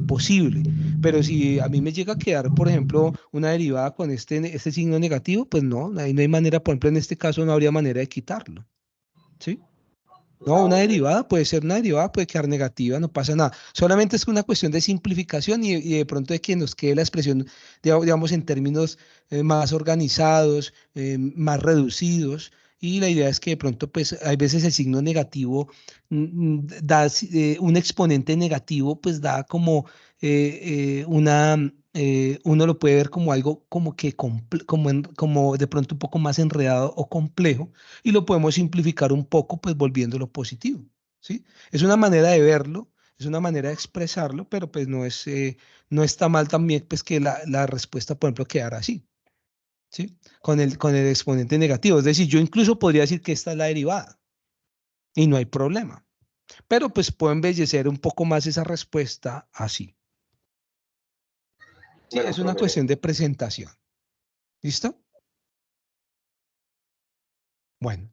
posible. Pero si a mí me llega a quedar, por ejemplo, una derivada con este signo negativo, pues no, ahí no hay manera, por ejemplo, en este caso no habría manera de quitarlo. ¿Sí? No, una derivada puede ser una derivada, puede quedar negativa, no pasa nada. Solamente es una cuestión de simplificación y de pronto de que nos quede la expresión, digamos, en términos más organizados, más reducidos. Y la idea es que de pronto, pues, hay veces el signo negativo da un exponente negativo, pues da como uno lo puede ver como algo como que como de pronto un poco más enredado o complejo y lo podemos simplificar un poco, pues volviéndolo positivo, ¿sí? Es una manera de verlo, es una manera de expresarlo, pero pues no está mal también pues que la respuesta, por ejemplo, quedara así, ¿sí? Con el exponente negativo. Es decir, yo incluso podría decir que esta es la derivada y no hay problema. Pero pues puedo embellecer un poco más esa respuesta así. Sí, Bueno, es una cuestión de presentación. ¿Listo? Bueno.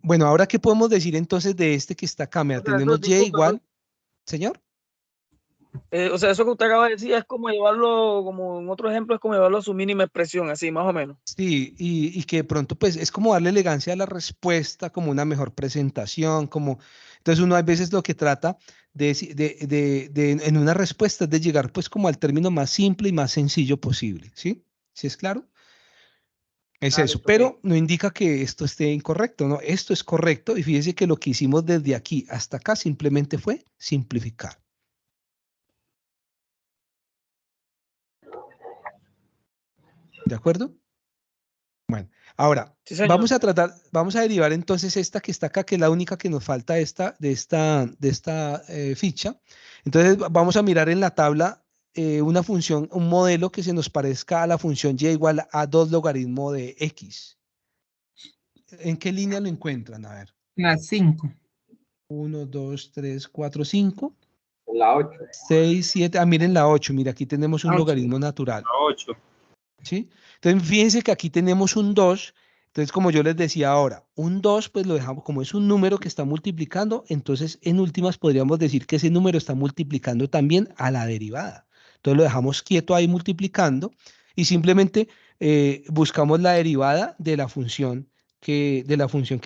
Bueno, ahora, ¿qué podemos decir entonces de este que está acá? Mira, tenemos y igual. Señor. O sea, eso que usted acaba de decir es como llevarlo, como en otro ejemplo, es como llevarlo a su mínima expresión, así, más o menos. Sí, y que de pronto, pues, es como darle elegancia a la respuesta, como una mejor presentación, como... Entonces, uno a veces lo que trata en una respuesta es de llegar, pues, como al término más simple y más sencillo posible, ¿sí? ¿Sí es claro? Es eso, pero no indica que esto esté incorrecto, ¿no? Esto es correcto y fíjese que lo que hicimos desde aquí hasta acá simplemente fue simplificar. ¿De acuerdo? Bueno, Ahora, Sí, señor. vamos a derivar entonces esta que está acá, que es la única que nos falta de esta ficha. Entonces, vamos a mirar en la tabla una función, un modelo que se nos parezca a la función y igual a 2 logaritmo de x. ¿En qué línea lo encuentran? A ver. La 5. 1, 2, 3, 4, 5. La 8. 6, 7. Ah, miren la 8. Mira, aquí tenemos un logaritmo natural. La 8. ¿Sí? Entonces, fíjense que aquí tenemos un 2. Entonces, como yo les decía ahora, un 2, pues lo dejamos, como es un número que está multiplicando, entonces en últimas podríamos decir que ese número está multiplicando también a la derivada. Entonces lo dejamos quieto ahí multiplicando y simplemente buscamos la derivada de la función que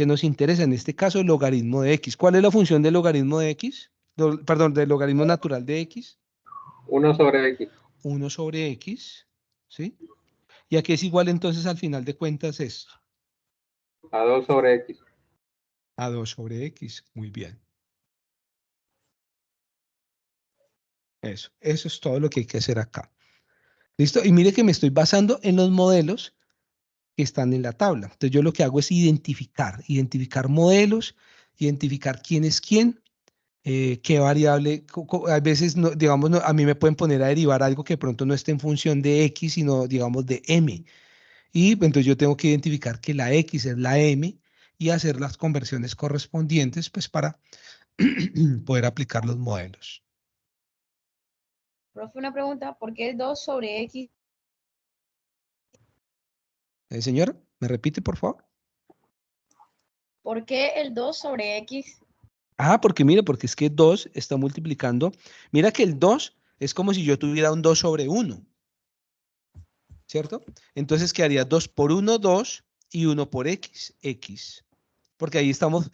nos interesa, en este caso el logaritmo de x. ¿Cuál es la función del logaritmo de x? Perdón, del logaritmo natural de x. 1 sobre x. 1 sobre x, ¿sí? ¿Y a qué es igual entonces al final de cuentas esto? A 2 sobre x. A 2 sobre x, muy bien. Eso es todo lo que hay que hacer acá. ¿Listo? Y mire que me estoy basando en los modelos que están en la tabla. Entonces yo lo que hago es identificar modelos, identificar quién es quién, qué variable, a veces, no, digamos, a mí me pueden poner a derivar algo que de pronto no esté en función de x, sino, digamos, de m. Y entonces yo tengo que identificar que la x es la m y hacer las conversiones correspondientes, pues, para poder aplicar los modelos. Profe, una pregunta, ¿por qué 2 sobre x? Señora, ¿me repite, por favor? ¿Por qué el 2 sobre x? Ah, porque mire, porque es que 2 está multiplicando. Mira que el 2 es como si yo tuviera un 2 sobre 1. ¿Cierto? Entonces quedaría 2 por 1, 2 y 1 por x, x. Porque ahí estamos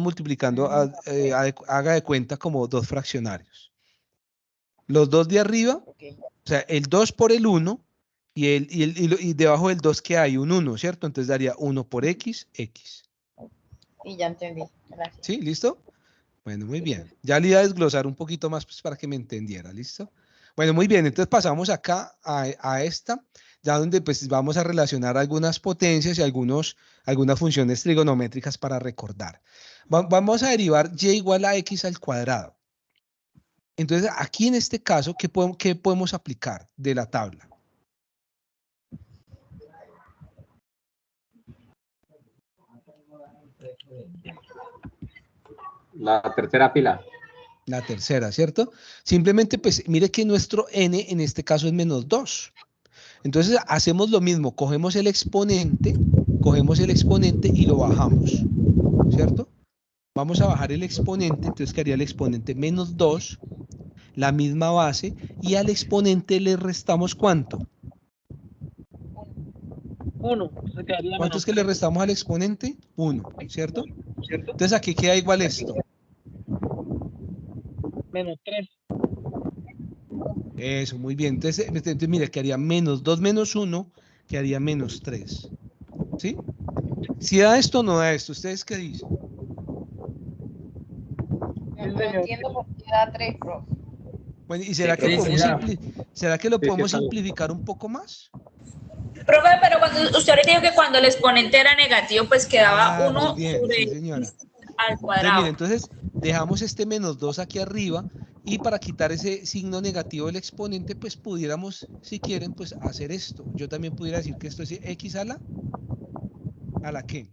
multiplicando, haga de cuenta, como dos fraccionarios. Los dos de arriba, Okay. o sea, el 2 por el 1 y debajo del 2 que hay un 1, ¿cierto? Entonces daría 1 por x, x. Y ya entendí, gracias. ¿Sí? ¿Listo? Bueno, muy bien. Ya le iba a desglosar un poquito más pues, para que me entendiera, ¿listo? Bueno, muy bien. Entonces pasamos acá a esta, ya donde pues vamos a relacionar algunas potencias y algunas funciones trigonométricas para recordar. Vamos a derivar y igual a x al cuadrado. Entonces, aquí en este caso, ¿qué podemos aplicar de la tabla? La tercera fila. La tercera, ¿cierto? Simplemente, pues, mire que nuestro n en este caso es menos 2. Entonces, hacemos lo mismo. Cogemos el exponente y lo bajamos, ¿cierto? Vamos a bajar el exponente, entonces quedaría el exponente menos 2, la misma base, y al exponente le restamos ¿cuánto? 1. ¿Cuánto es que le restamos al exponente? 1, ¿cierto? Entonces, aquí queda igual esto. Menos 3. Eso, muy bien. Entonces mire, quedaría menos 2 menos 1, quedaría menos 3. ¿Sí? Si da esto o no da esto, ¿ustedes qué dicen? No entiendo por qué da 3, profe. Bueno, ¿y será que lo podemos simplificar un poco más? Profe, pero cuando usted ahorita dijo que cuando el exponente era negativo, pues quedaba 1 sobre sí, señora. al cuadrado. Entonces dejamos este menos 2 aquí arriba y para quitar ese signo negativo del exponente, pues pudiéramos, si quieren, pues hacer esto. Yo también pudiera decir que esto es x a la ¿qué?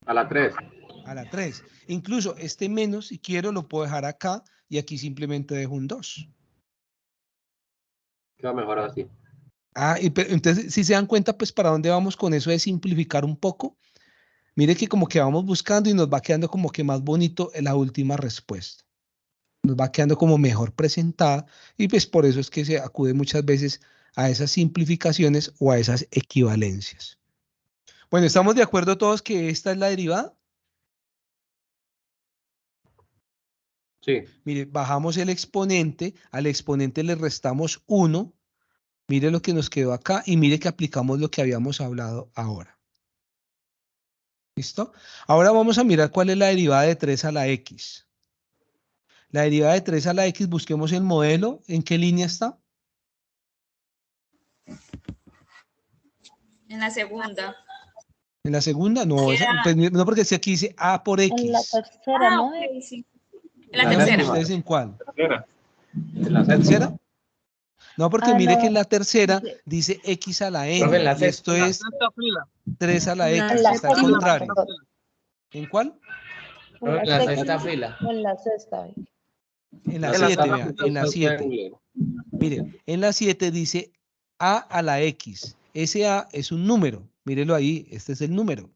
A la 3. A la 3. Incluso este menos, si quiero, lo puedo dejar acá y aquí simplemente dejo un 2. Queda mejor así. Entonces, si se dan cuenta, pues para dónde vamos con eso de simplificar un poco. Mire que como que vamos buscando y nos va quedando como que más bonito la última respuesta. Nos va quedando como mejor presentada y pues por eso es que se acude muchas veces a esas simplificaciones o a esas equivalencias. Bueno, ¿estamos de acuerdo todos que esta es la derivada? Sí. Mire, bajamos el exponente, al exponente le restamos 1, mire lo que nos quedó acá y mire que aplicamos lo que habíamos hablado ahora. ¿Listo? Ahora vamos a mirar cuál es la derivada de 3 a la x. La derivada de 3 a la x, busquemos el modelo. ¿En qué línea está? En la segunda. ¿En la segunda? No, pues, no, porque si aquí dice A por X. En la tercera, ¿no? Ok, sí. En la Díganme tercera. ustedes en cuál. En la ¿Tercera? No, porque mire no. que en la tercera dice X a la N. Profe, en la Y esto es Sexta fila. 3 a la En X, la está al sexta. contrario. ¿En cuál? En En la sexta fila. o en la sexta. En la En la 7, sexta vean, fila. en la 7. Mire, en la 7 dice A a la X. Ese A es un número. Mírelo ahí, este es el número.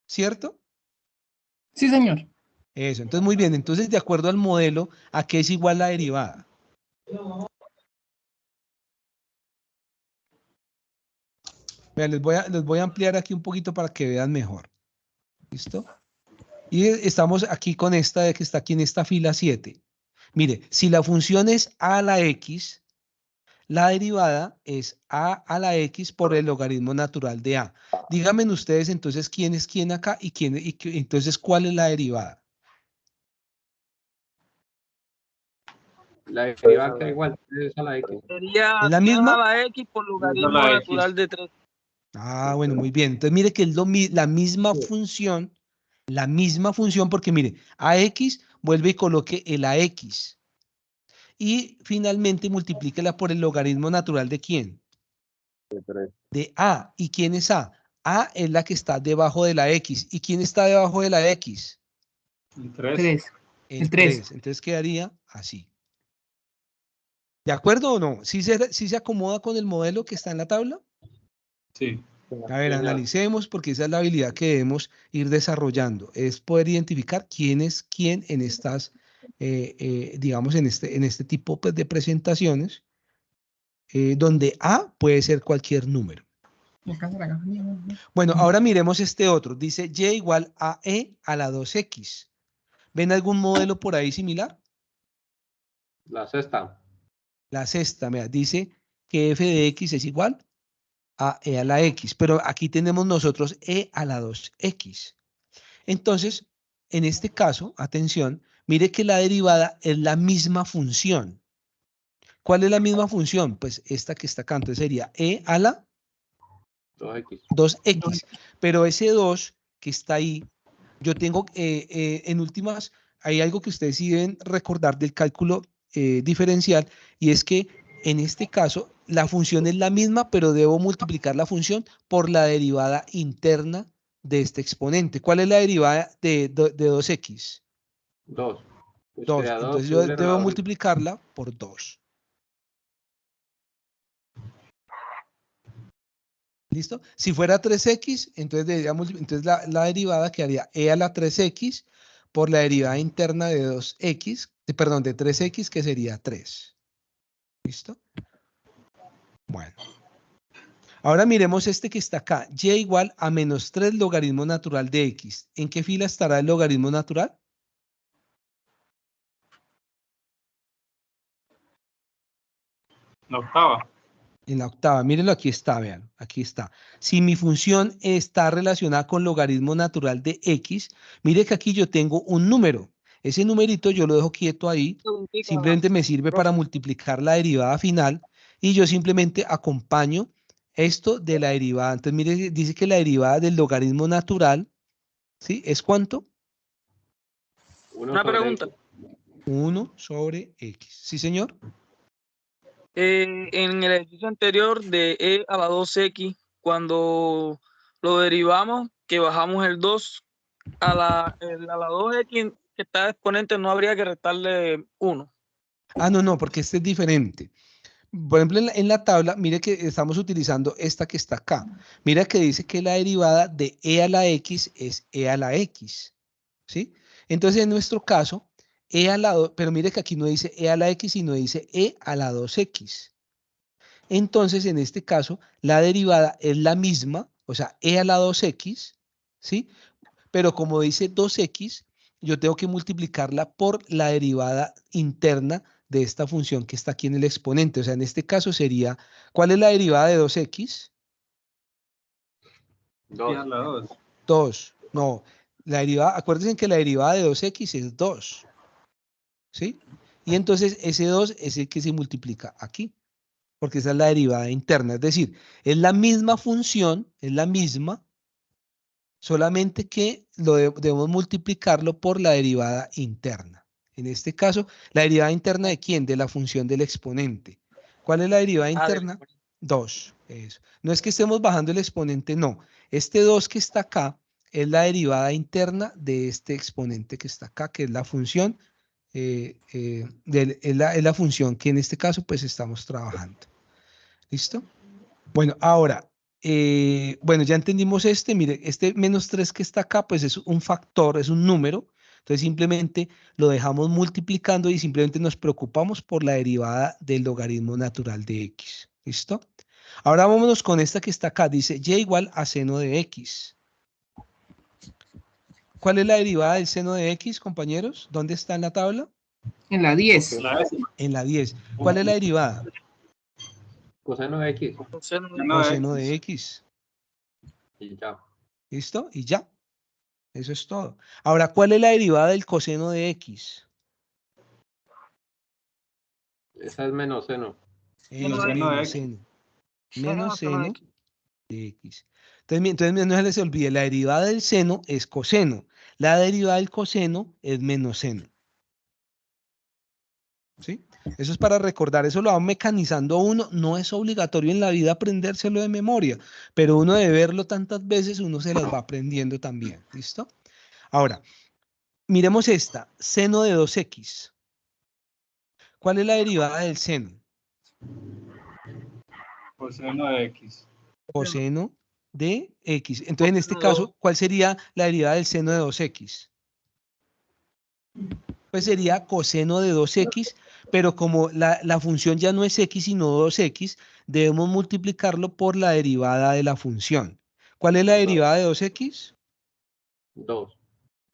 ¿Cierto? Sí, señor. Eso, entonces muy bien. Entonces, de acuerdo al modelo, ¿a qué es igual la derivada? Vean, les voy a ampliar aquí un poquito para que vean mejor. ¿Listo? Y estamos aquí con esta de que está aquí en esta fila 7. Mire, si la función es a la x, la derivada es a la x por el logaritmo natural de a. Díganme ustedes entonces quién es quién acá y entonces cuál es la derivada. La derivada queda igual, 3 a la X. Sería ¿Es la 3 misma? a la X por logaritmo la X. natural de 3. Ah, bueno, muy bien. Entonces mire que es la misma función. La misma función porque mire, AX vuelve y coloque el AX. Y finalmente multiplíquela por el logaritmo natural de ¿quién? De A. ¿Y quién es A? A es la que está debajo de la X. ¿Y quién está debajo de la X? 3. El 3. Entonces quedaría así. ¿De acuerdo o no? ¿Sí se acomoda con el modelo que está en la tabla? Sí. A ver, analicemos porque esa es la habilidad que debemos ir desarrollando. Es poder identificar quién es quién en estas, digamos, en este tipo pues, de presentaciones, donde A puede ser cualquier número. Bueno, ahora miremos este otro. Dice Y igual a E a la 2X. ¿Ven algún modelo por ahí similar? La sexta. La sexta, mira, dice que f de x es igual a e a la x, pero aquí tenemos nosotros e a la 2x. Entonces, en este caso, atención, mire que la derivada es la misma función. ¿Cuál es la misma función? Pues esta que está acá, entonces sería e a la 2x. Pero ese 2 que está ahí, yo tengo, en últimas, hay algo que ustedes sí deben recordar del cálculo diferencial, y es que en este caso la función es la misma, pero debo multiplicar la función por la derivada interna de este exponente. ¿Cuál es la derivada de 2x? 2. 2. Entonces yo debo multiplicarla por 2. ¿Listo? Si fuera 3x, entonces la derivada quedaría e a la 3x por la derivada interna de 2x, perdón, de 3x, que sería 3. ¿Listo? Bueno. Ahora miremos este que está acá. Y igual a menos 3 logaritmo natural de x. ¿En qué fila estará el logaritmo natural? La octava. En la octava, mírenlo, aquí está, vean, aquí está. Si mi función está relacionada con logaritmo natural de x, mire que aquí yo tengo un número. Ese numerito yo lo dejo quieto ahí, simplemente me sirve para multiplicar la derivada final y yo simplemente acompaño esto de la derivada. Entonces, mire, dice que la derivada del logaritmo natural, ¿sí? ¿Es cuánto? Una pregunta. 1 sobre x. ¿Sí, señor? En el ejercicio anterior de e a la 2x, cuando lo derivamos, que bajamos el 2 a la 2x que está exponente, no habría que restarle 1. Ah, no, porque este es diferente. Por ejemplo, en la tabla, mire que estamos utilizando esta que está acá. Mira que dice que la derivada de e a la x es e a la x. ¿Sí? Entonces, en nuestro caso, pero mire que aquí no dice e a la x, sino dice e a la 2x. Entonces, en este caso, la derivada es la misma, o sea, e a la 2x, ¿sí? Pero como dice 2x, yo tengo que multiplicarla por la derivada interna de esta función que está aquí en el exponente. O sea, en este caso sería, ¿cuál es la derivada de 2x? 2. 2. No, la derivada, acuérdense que la derivada de 2x es 2. ¿Sí? Y entonces ese 2 es el que se multiplica aquí. porque esa es la derivada interna. Es decir, es la misma función, es la misma, solamente que debemos multiplicarlo por la derivada interna. En este caso, ¿la derivada interna de quién? De la función del exponente. ¿Cuál es la derivada interna? 2. Eso. No es que estemos bajando el exponente, no. Este 2 que está acá es la derivada interna de este exponente que está acá, que es la función, es la función que en este caso pues estamos trabajando. ¿Listo? Bueno, ahora, bueno, ya entendimos mire, este menos 3 que está acá, pues es un factor, es un número, entonces simplemente lo dejamos multiplicando y simplemente nos preocupamos por la derivada del logaritmo natural de x, ¿listo? Ahora vámonos con esta que está acá, dice y igual a seno de x. ¿Cuál es la derivada del seno de x, compañeros? ¿Dónde está en la tabla? En la 10. En la 10. ¿Cuál es la derivada? Coseno de X. Coseno de X. Y ya. ¿Listo? Y ya. Eso es todo. Ahora, ¿cuál es la derivada del coseno de X? Esa es menos seno. Menos seno. Menos seno de X. Entonces no se les olvide, la derivada del seno es coseno. La derivada del coseno es menos seno. ¿Sí? Eso es para recordar, eso lo va mecanizando uno, no es obligatorio en la vida aprendérselo de memoria, pero uno de verlo tantas veces, uno se las va aprendiendo también, ¿listo? Ahora, miremos esta, seno de 2x. ¿Cuál es la derivada del seno? Coseno de X. Coseno de X. Entonces, en este caso, ¿cuál sería la derivada del seno de 2x? Pues sería coseno de 2x, pero como la función ya no es x sino 2x, debemos multiplicarlo por la derivada de la función. ¿Cuál es la derivada de 2x? 2.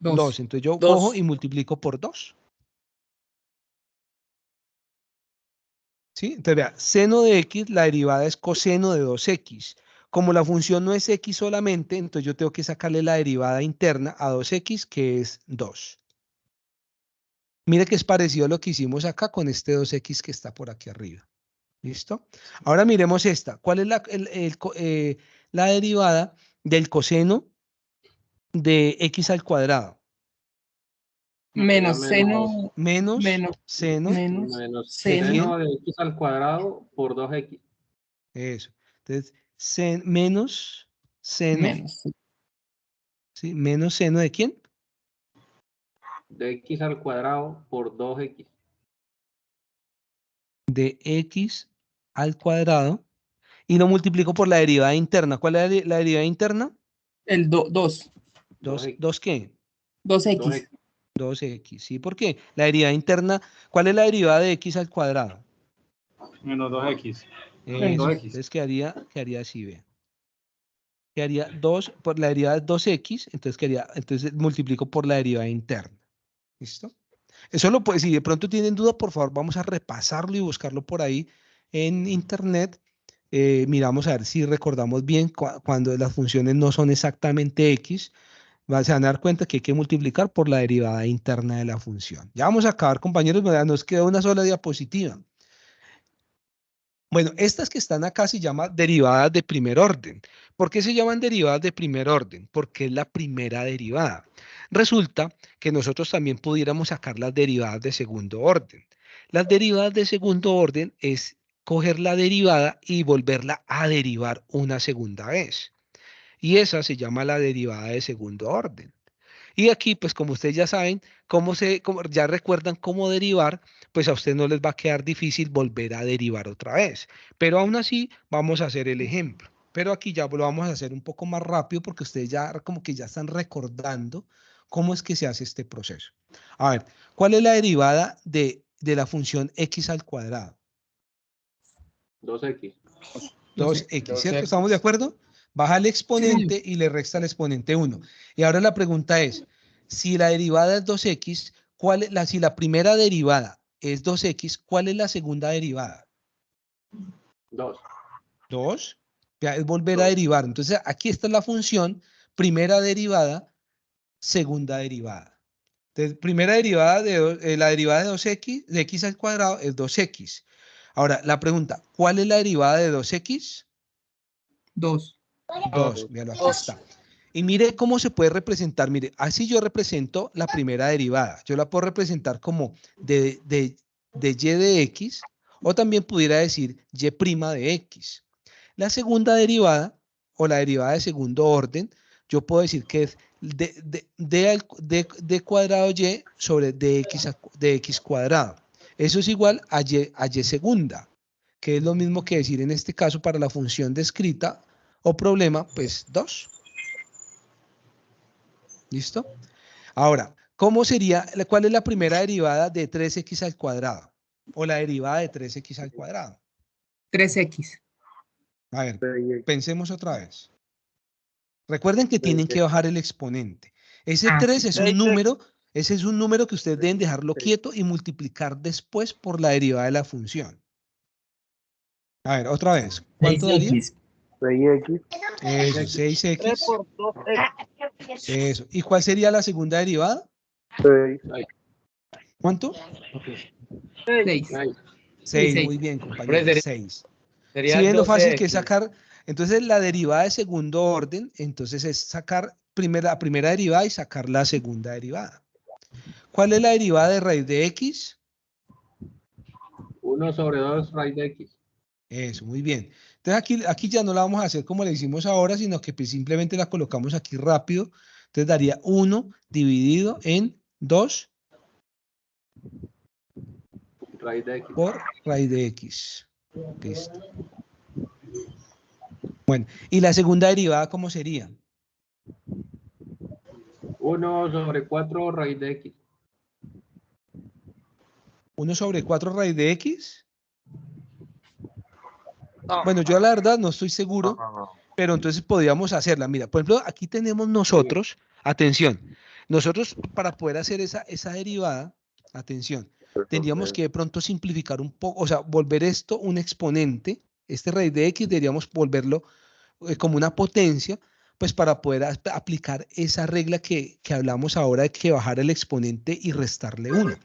2. Entonces yo cojo y multiplico por 2. ¿Sí? Entonces vea, seno de x, la derivada es coseno de 2x. Como la función no es x solamente, entonces yo tengo que sacarle la derivada interna a 2x, que es 2. Mire que es parecido a lo que hicimos acá con este 2x que está por aquí arriba. ¿Listo? Ahora miremos esta. ¿Cuál es la derivada del coseno de x al cuadrado? Menos seno. Menos seno. Menos seno de x al cuadrado por 2x. Eso. Entonces, menos seno. ¿Sí? ¿Menos seno de quién? De x al cuadrado por 2x. De x al cuadrado. Y lo multiplico por la derivada interna. ¿Cuál es la derivada interna? El 2. ¿2 qué? 2x. 2x, ¿sí? ¿Por qué? La derivada interna, ¿cuál es la derivada de x al cuadrado? Menos 2x. Entonces quedaría así, ve. Quedaría 2 por la derivada de 2x, entonces multiplico por la derivada interna. ¿Listo? Eso lo puede, si de pronto tienen duda, por favor, vamos a repasarlo y buscarlo por ahí en internet. Miramos a ver si recordamos bien cuando las funciones no son exactamente x. Se van a dar cuenta que hay que multiplicar por la derivada interna de la función. Ya vamos a acabar, compañeros, nos queda una sola diapositiva. Bueno, estas que están acá se llaman derivadas de primer orden. ¿Por qué se llaman derivadas de primer orden? Porque es la primera derivada. Resulta que nosotros también pudiéramos sacar las derivadas de segundo orden. Las derivadas de segundo orden es coger la derivada y volverla a derivar una segunda vez. Y esa se llama la derivada de segundo orden. Y aquí, pues como ustedes ya saben, ya recuerdan cómo derivar, pues a usted no les va a quedar difícil volver a derivar otra vez. Pero aún así, vamos a hacer el ejemplo. Pero aquí ya lo vamos a hacer un poco más rápido porque ustedes ya como que ya están recordando cómo es que se hace este proceso. A ver, ¿cuál es la derivada de la función x al cuadrado? 2x. 2x, ¿cierto? ¿Estamos de acuerdo? Baja el exponente y le resta el exponente 1. Y ahora la pregunta es, si la derivada es 2x, si la primera derivada es 2x, ¿cuál es la segunda derivada? 2. 2. Ya es volver a derivar. Entonces, aquí está la función, primera derivada, segunda derivada. Entonces, primera derivada la derivada de 2x, de x al cuadrado, es 2x. Ahora, la pregunta, ¿cuál es la derivada de 2x? 2. 2, míralo, aquí está. Y mire cómo se puede representar. Mire, así yo represento la primera derivada. Yo la puedo representar como de y de x, o también pudiera decir y' de x. La segunda derivada, o la derivada de segundo orden, yo puedo decir que es d cuadrado y sobre dx cuadrado. Eso es igual a y segunda, que es lo mismo que decir en este caso para la función descrita o problema, pues 2. ¿Listo? Ahora, ¿cómo sería, cuál es la primera derivada de 3x al cuadrado? O la derivada de 3x al cuadrado. 3x. A ver, pensemos otra vez. Recuerden que tienen que bajar el exponente. Ese 3 es un número, ese es un número que ustedes deben dejarlo quieto y multiplicar después por la derivada de la función. A ver, otra vez. ¿Cuánto daría? 6x. Eso, 6x. 3 por 2x. Eso. ¿Y cuál sería la segunda derivada? 6. ¿Cuánto? 6. 6, muy bien, compañero. 6. Si ven lo fácil que es sacar, entonces la derivada de segundo orden, entonces es sacar la primera derivada y sacar la segunda derivada. ¿Cuál es la derivada de raíz de x? 1 sobre 2 raíz de x. Eso, muy bien. Entonces aquí ya no la vamos a hacer como la hicimos ahora, sino que pues simplemente la colocamos aquí rápido. Entonces daría 1 dividido en 2 raíz de x. Por raíz de x. Listo. Bueno, ¿y la segunda derivada cómo sería? 1 sobre 4 raíz de x. 1 sobre 4 raíz de x. Bueno, yo la verdad no estoy seguro, pero entonces podríamos hacerla. Mira, por ejemplo, aquí tenemos nosotros, atención, nosotros para poder hacer esa derivada, atención, tendríamos que de pronto simplificar un poco, o sea, volver esto un exponente, este raíz de x deberíamos volverlo como una potencia, pues para poder aplicar esa regla que hablamos ahora de que bajar el exponente y restarle 1.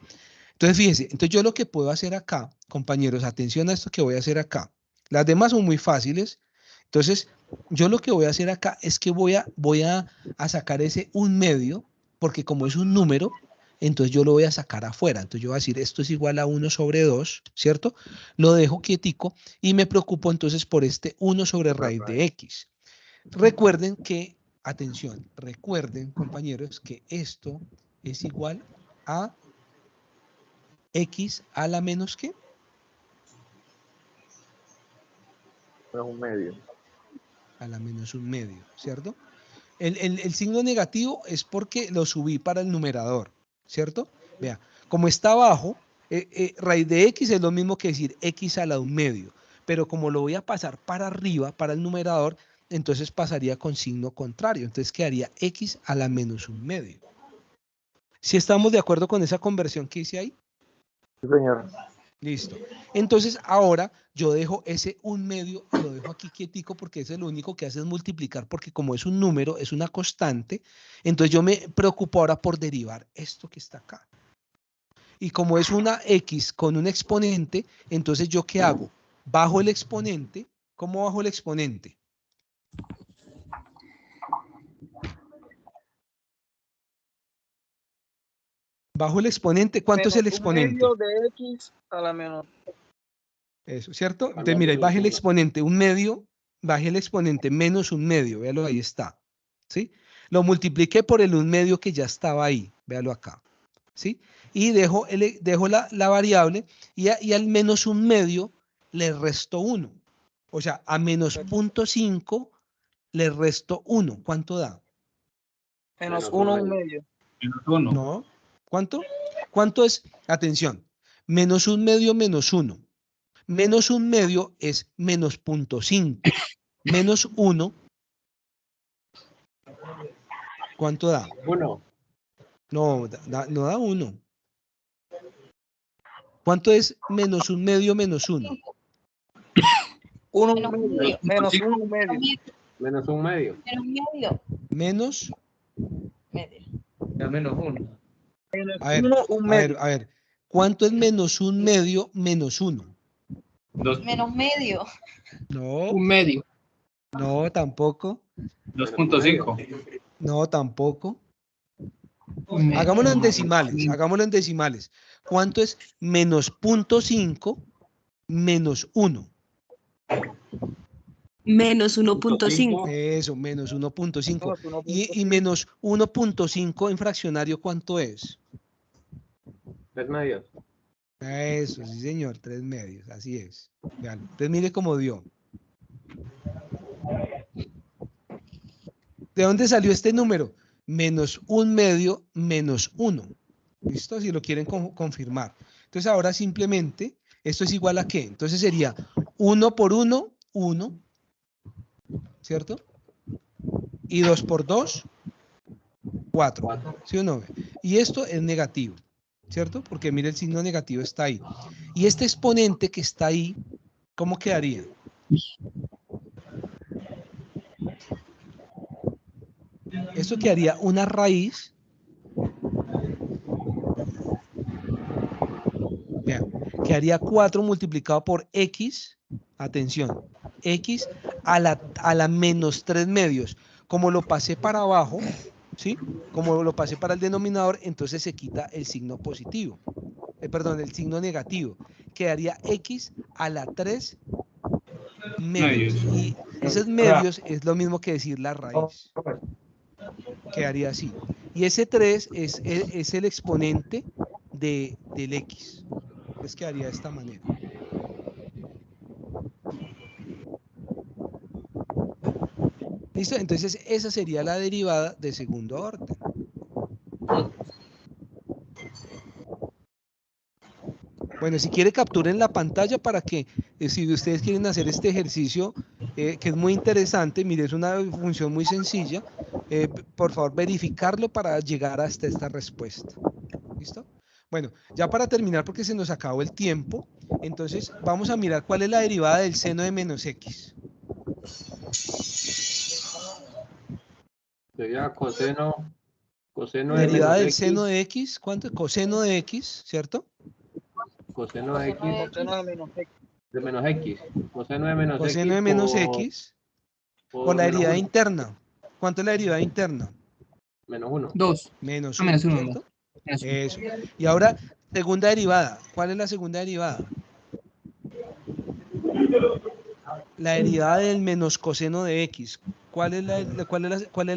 Entonces, fíjense, entonces yo lo que puedo hacer acá, compañeros, atención a esto que voy a hacer acá. Las demás son muy fáciles. Entonces, yo lo que voy a hacer acá es que voy a sacar ese 1/2, porque como es un número, entonces yo lo voy a sacar afuera. Entonces yo voy a decir, esto es igual a 1 sobre 2, ¿cierto? Lo dejo quietico y me preocupo entonces por este 1 sobre raíz de x. Recuerden que, atención, recuerden, compañeros, que esto es igual a x a la menos ¿qué? Un medio. A la menos 1/2, ¿cierto? El signo negativo es porque lo subí para el numerador, ¿cierto? Vea, como está abajo, raíz de x es lo mismo que decir x a la 1/2, pero como lo voy a pasar para arriba, para el numerador, entonces pasaría con signo contrario, entonces quedaría x a la menos 1/2. ¿Sí estamos de acuerdo con esa conversión que hice ahí? Sí, señor. Listo. Entonces ahora yo dejo ese 1/2, lo dejo aquí quietico porque ese es lo único que hace es multiplicar, porque como es un número, es una constante, entonces yo me preocupo ahora por derivar esto que está acá. Y como es una x con un exponente, entonces ¿yo qué hago? Bajo el exponente. ¿Cómo bajo el exponente? Bajo el exponente, ¿cuánto es el exponente? Medio de x a la menos. Eso, ¿cierto? Entonces, mira, baje el exponente 1/2, baje el exponente menos 1/2, véalo, ahí está, ¿sí? Lo multipliqué por el 1/2 que ya estaba ahí, véalo acá, ¿sí? Y dejo la variable y al menos 1/2 le resto 1. O sea, a menos 0.5 le resto 1. ¿Cuánto da? Menos 1/2. Menos 1. No. ¿Cuánto? ¿Cuánto es? Atención. Menos 1/2 menos 1. Menos 1/2 es menos 0.5. Menos 1. ¿Cuánto da? 1. No, no da 1. ¿Cuánto es menos 1/2 menos 1? 1/2. Menos 1/2. Menos 1/2. Menos. Ya menos 1. A ver, ¿cuánto es menos 1/2 menos 1? Menos medio. No, Un medio. no, tampoco. 2.5. No, tampoco. Un medio. Hagámoslo en decimales, hagámoslo en decimales. ¿Cuánto es menos 0.5 menos 1? Menos 1.5. Eso, menos 1.5. Y menos 1.5 en fraccionario, ¿cuánto es? 3 medios. Eso, sí señor, 3 medios, así es. Vean, entonces mire cómo dio. ¿De dónde salió este número? Menos 1 medio menos 1. ¿Listo? Si lo quieren confirmar. Entonces ahora simplemente, ¿esto es igual a qué? Entonces sería 1 por 1, 1. ¿Cierto? Y 2 por 2, 4. ¿Sí o no? Y esto es negativo. ¿Cierto? Porque mire, el signo negativo está ahí. Y este exponente que está ahí, ¿cómo quedaría? Esto quedaría una raíz. Vean, quedaría 4 multiplicado por x. Atención. X a la menos 3 medios. Como lo pasé para abajo, ¿sí? Como lo pasé para el denominador, entonces se quita el signo positivo. Perdón, el signo negativo. Quedaría x a la 3 medios. Y esos medios es lo mismo que decir la raíz. Quedaría así. Y ese 3 es el exponente del x. Entonces quedaría de esta manera. ¿Listo? Entonces esa sería la derivada de segundo orden. Bueno, si quiere capturen la pantalla para que, si ustedes quieren hacer este ejercicio, que es muy interesante, mire, es una función muy sencilla, por favor verificarlo para llegar hasta esta respuesta. ¿Listo? Bueno, ya para terminar, porque se nos acabó el tiempo, entonces vamos a mirar cuál es la derivada del seno de menos x. Sería coseno Derivada de del menos seno x. de x, ¿cuánto? Coseno de x, ¿cierto? Coseno de x Coseno de menos x. de menos x. Coseno de menos Coseno x de menos x por la menos derivada 1. interna. ¿Cuánto es la derivada interna? Menos 1. 2. Menos 1, Menos 1. ¿cierto? Eso. Y ahora, segunda derivada. ¿Cuál es la segunda derivada? La derivada del menos coseno de x. ¿Cuál es la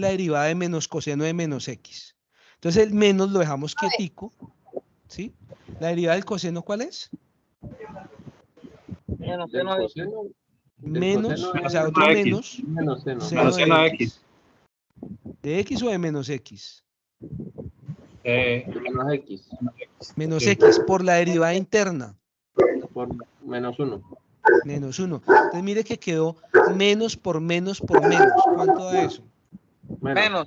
derivada de menos coseno de menos x? Entonces el menos lo dejamos quietico, ¿sí? ¿La derivada del coseno cuál es? Menos Del seno de coseno. Menos, coseno o sea, de otro X. menos, menos seno. seno Menos seno de de x. ¿De x o de menos x? De menos x. Menos Sí. x por la derivada interna. Por menos 1. Menos 1. Entonces mire que quedó menos por menos por menos. ¿Cuánto da eso? menos.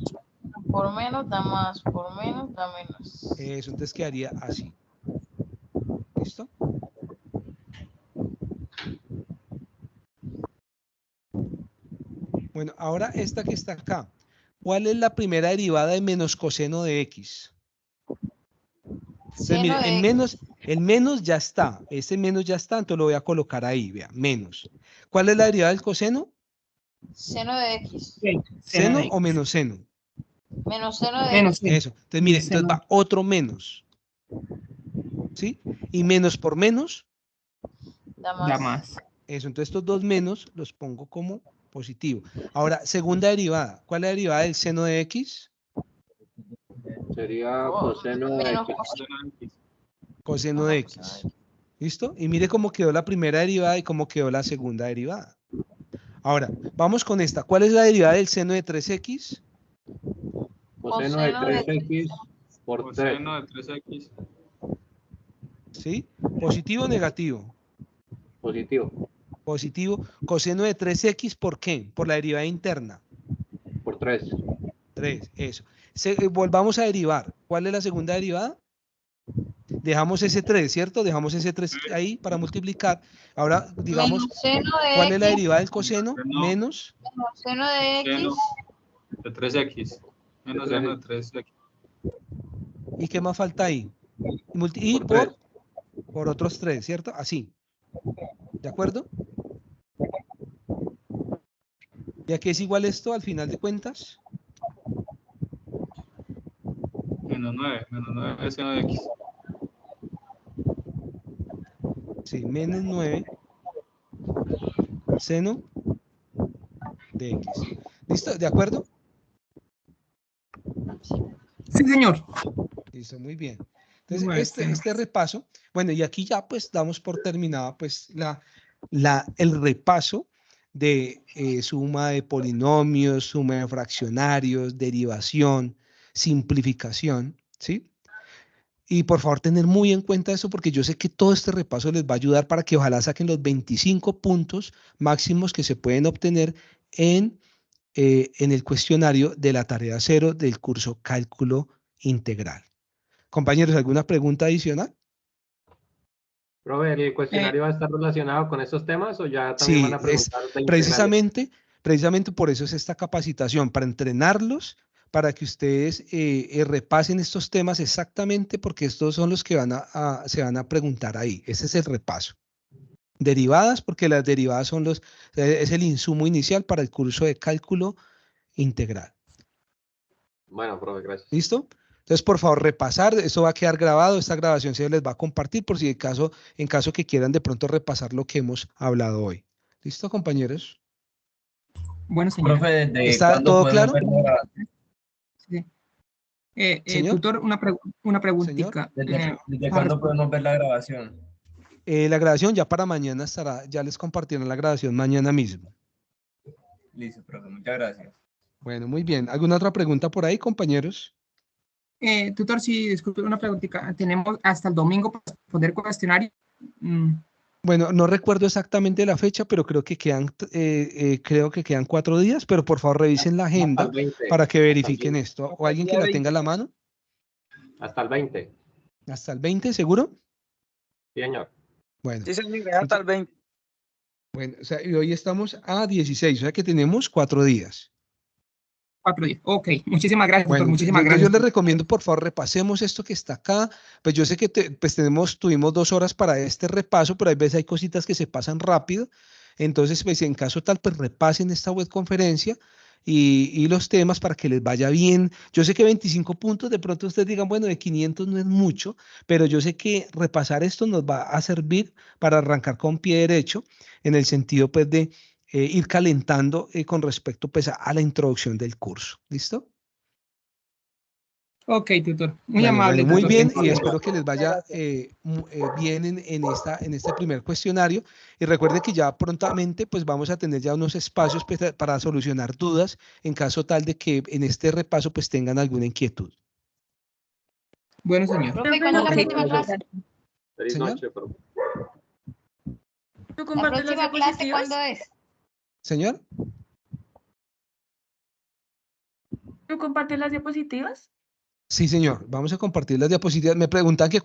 Por menos da más, por menos da menos. Eso, entonces quedaría así. ¿Listo? Bueno, ahora esta que está acá. ¿Cuál es la primera derivada de menos coseno de x? Entonces, mire, el menos ya está. Ese menos ya está, entonces lo voy a colocar ahí, vea, menos. ¿Cuál es la derivada del coseno? Seno de x. ¿Seno o menos seno? Menos seno de Menos x. seno. Eso. Entonces, mire, entonces va otro menos. ¿Sí? Y menos por menos. Da más. Da más. Eso. Entonces, estos dos menos los pongo como positivo. Ahora, segunda derivada. ¿Cuál es la derivada del seno de x? Sería coseno de menos x. Coseno de x. ¿Listo? Y mire cómo quedó la primera derivada y cómo quedó la segunda derivada. Ahora, vamos con esta. ¿Cuál es la derivada del seno de 3x? Coseno de 3x por 3. Coseno de 3x. ¿Sí? ¿Positivo o negativo? Positivo. Positivo. Coseno de 3x, ¿por qué? Por la derivada interna. Por 3. 3, eso. Volvamos a derivar. ¿Cuál es la segunda derivada? Dejamos ese 3, ¿cierto? Dejamos ese 3 ahí para multiplicar. Ahora, digamos, menos seno de ¿cuál es la x. derivada del coseno? Menos. Menos seno de x. Seno de 3x. Menos seno de 3x. ¿Y qué más falta ahí? Y Por por otros 3, ¿cierto? Así. ¿De acuerdo? ¿Y a qué es igual esto al final de cuentas? Menos 9 seno de X. Sí, menos 9 seno de X. ¿Listo? ¿De acuerdo? Sí, señor. Listo, muy bien. Entonces, este repaso, bueno, y aquí ya pues damos por terminada pues el repaso de suma de polinomios, suma de fraccionarios, derivación, simplificación, ¿sí? Y por favor tener muy en cuenta eso porque yo sé que todo este repaso les va a ayudar para que ojalá saquen los 25 puntos máximos que se pueden obtener en el cuestionario de la tarea 0 del curso Cálculo Integral. Compañeros, ¿alguna pregunta adicional? Profe, ¿el cuestionario va a estar relacionado con esos temas o ya también Sí, van a preguntar de precisamente por eso es esta capacitación, para entrenarlos, para que ustedes repasen estos temas exactamente porque estos son los que se van a preguntar ahí. Ese es el repaso. Derivadas, porque las derivadas es el insumo inicial para el curso de Cálculo Integral. Bueno, profe, gracias. ¿Listo? Entonces, por favor, repasar, esto va a quedar grabado, esta grabación se les va a compartir por si en caso que quieran de pronto repasar lo que hemos hablado hoy. ¿Listo, compañeros? Bueno, señor. Profe, ¿desde ¿Está cuándo todo podemos claro? ver la grabación? Sí. Tutor, una preguntita. ¿Desde cuándo podemos ver la grabación? La grabación ya para mañana estará, ya les compartieron la grabación mañana mismo. Listo, profe, muchas gracias. Bueno, muy bien. ¿Alguna otra pregunta por ahí, compañeros? Tutor, sí, disculpe una preguntita. ¿Tenemos hasta el domingo para responder cuestionario? Bueno, no recuerdo exactamente la fecha, pero creo que quedan 4 días, pero por favor revisen la agenda para que verifiquen esto. ¿O alguien que la tenga a la mano? Hasta el 20. ¿Hasta el 20, seguro? Sí, señor. Bueno. Sí, señor, hasta el 20. Bueno, o sea, y hoy estamos a 16, o sea que tenemos 4 días. 4 días. Ok, muchísimas gracias, Bueno, doctor. Muchísimas gracias. Yo les recomiendo, por favor, repasemos esto que está acá. Pues yo sé que tuvimos 2 horas para este repaso, pero hay veces hay cositas que se pasan rápido. Entonces, pues en caso tal, pues repasen esta webconferencia y los temas para que les vaya bien. Yo sé que 25 puntos, de pronto ustedes digan, bueno, de 500 no es mucho, pero yo sé que repasar esto nos va a servir para arrancar con pie derecho en el sentido, pues, de ir calentando con respecto pues a la introducción del curso. ¿Listo? Ok, tutor. Muy amable. Bueno, muy tutor. bien y espero que les vaya bien en este primer cuestionario. Y recuerden que ya prontamente pues vamos a tener ya unos espacios para solucionar dudas en caso tal de que en este repaso pues tengan alguna inquietud. Bueno, señor. Profe, ¿cuándo es la próxima clase? Feliz noche, profe. ¿La próxima clase cuándo es? Señor. ¿Tú compartes las diapositivas? Sí, señor. Vamos a compartir las diapositivas. Me preguntan que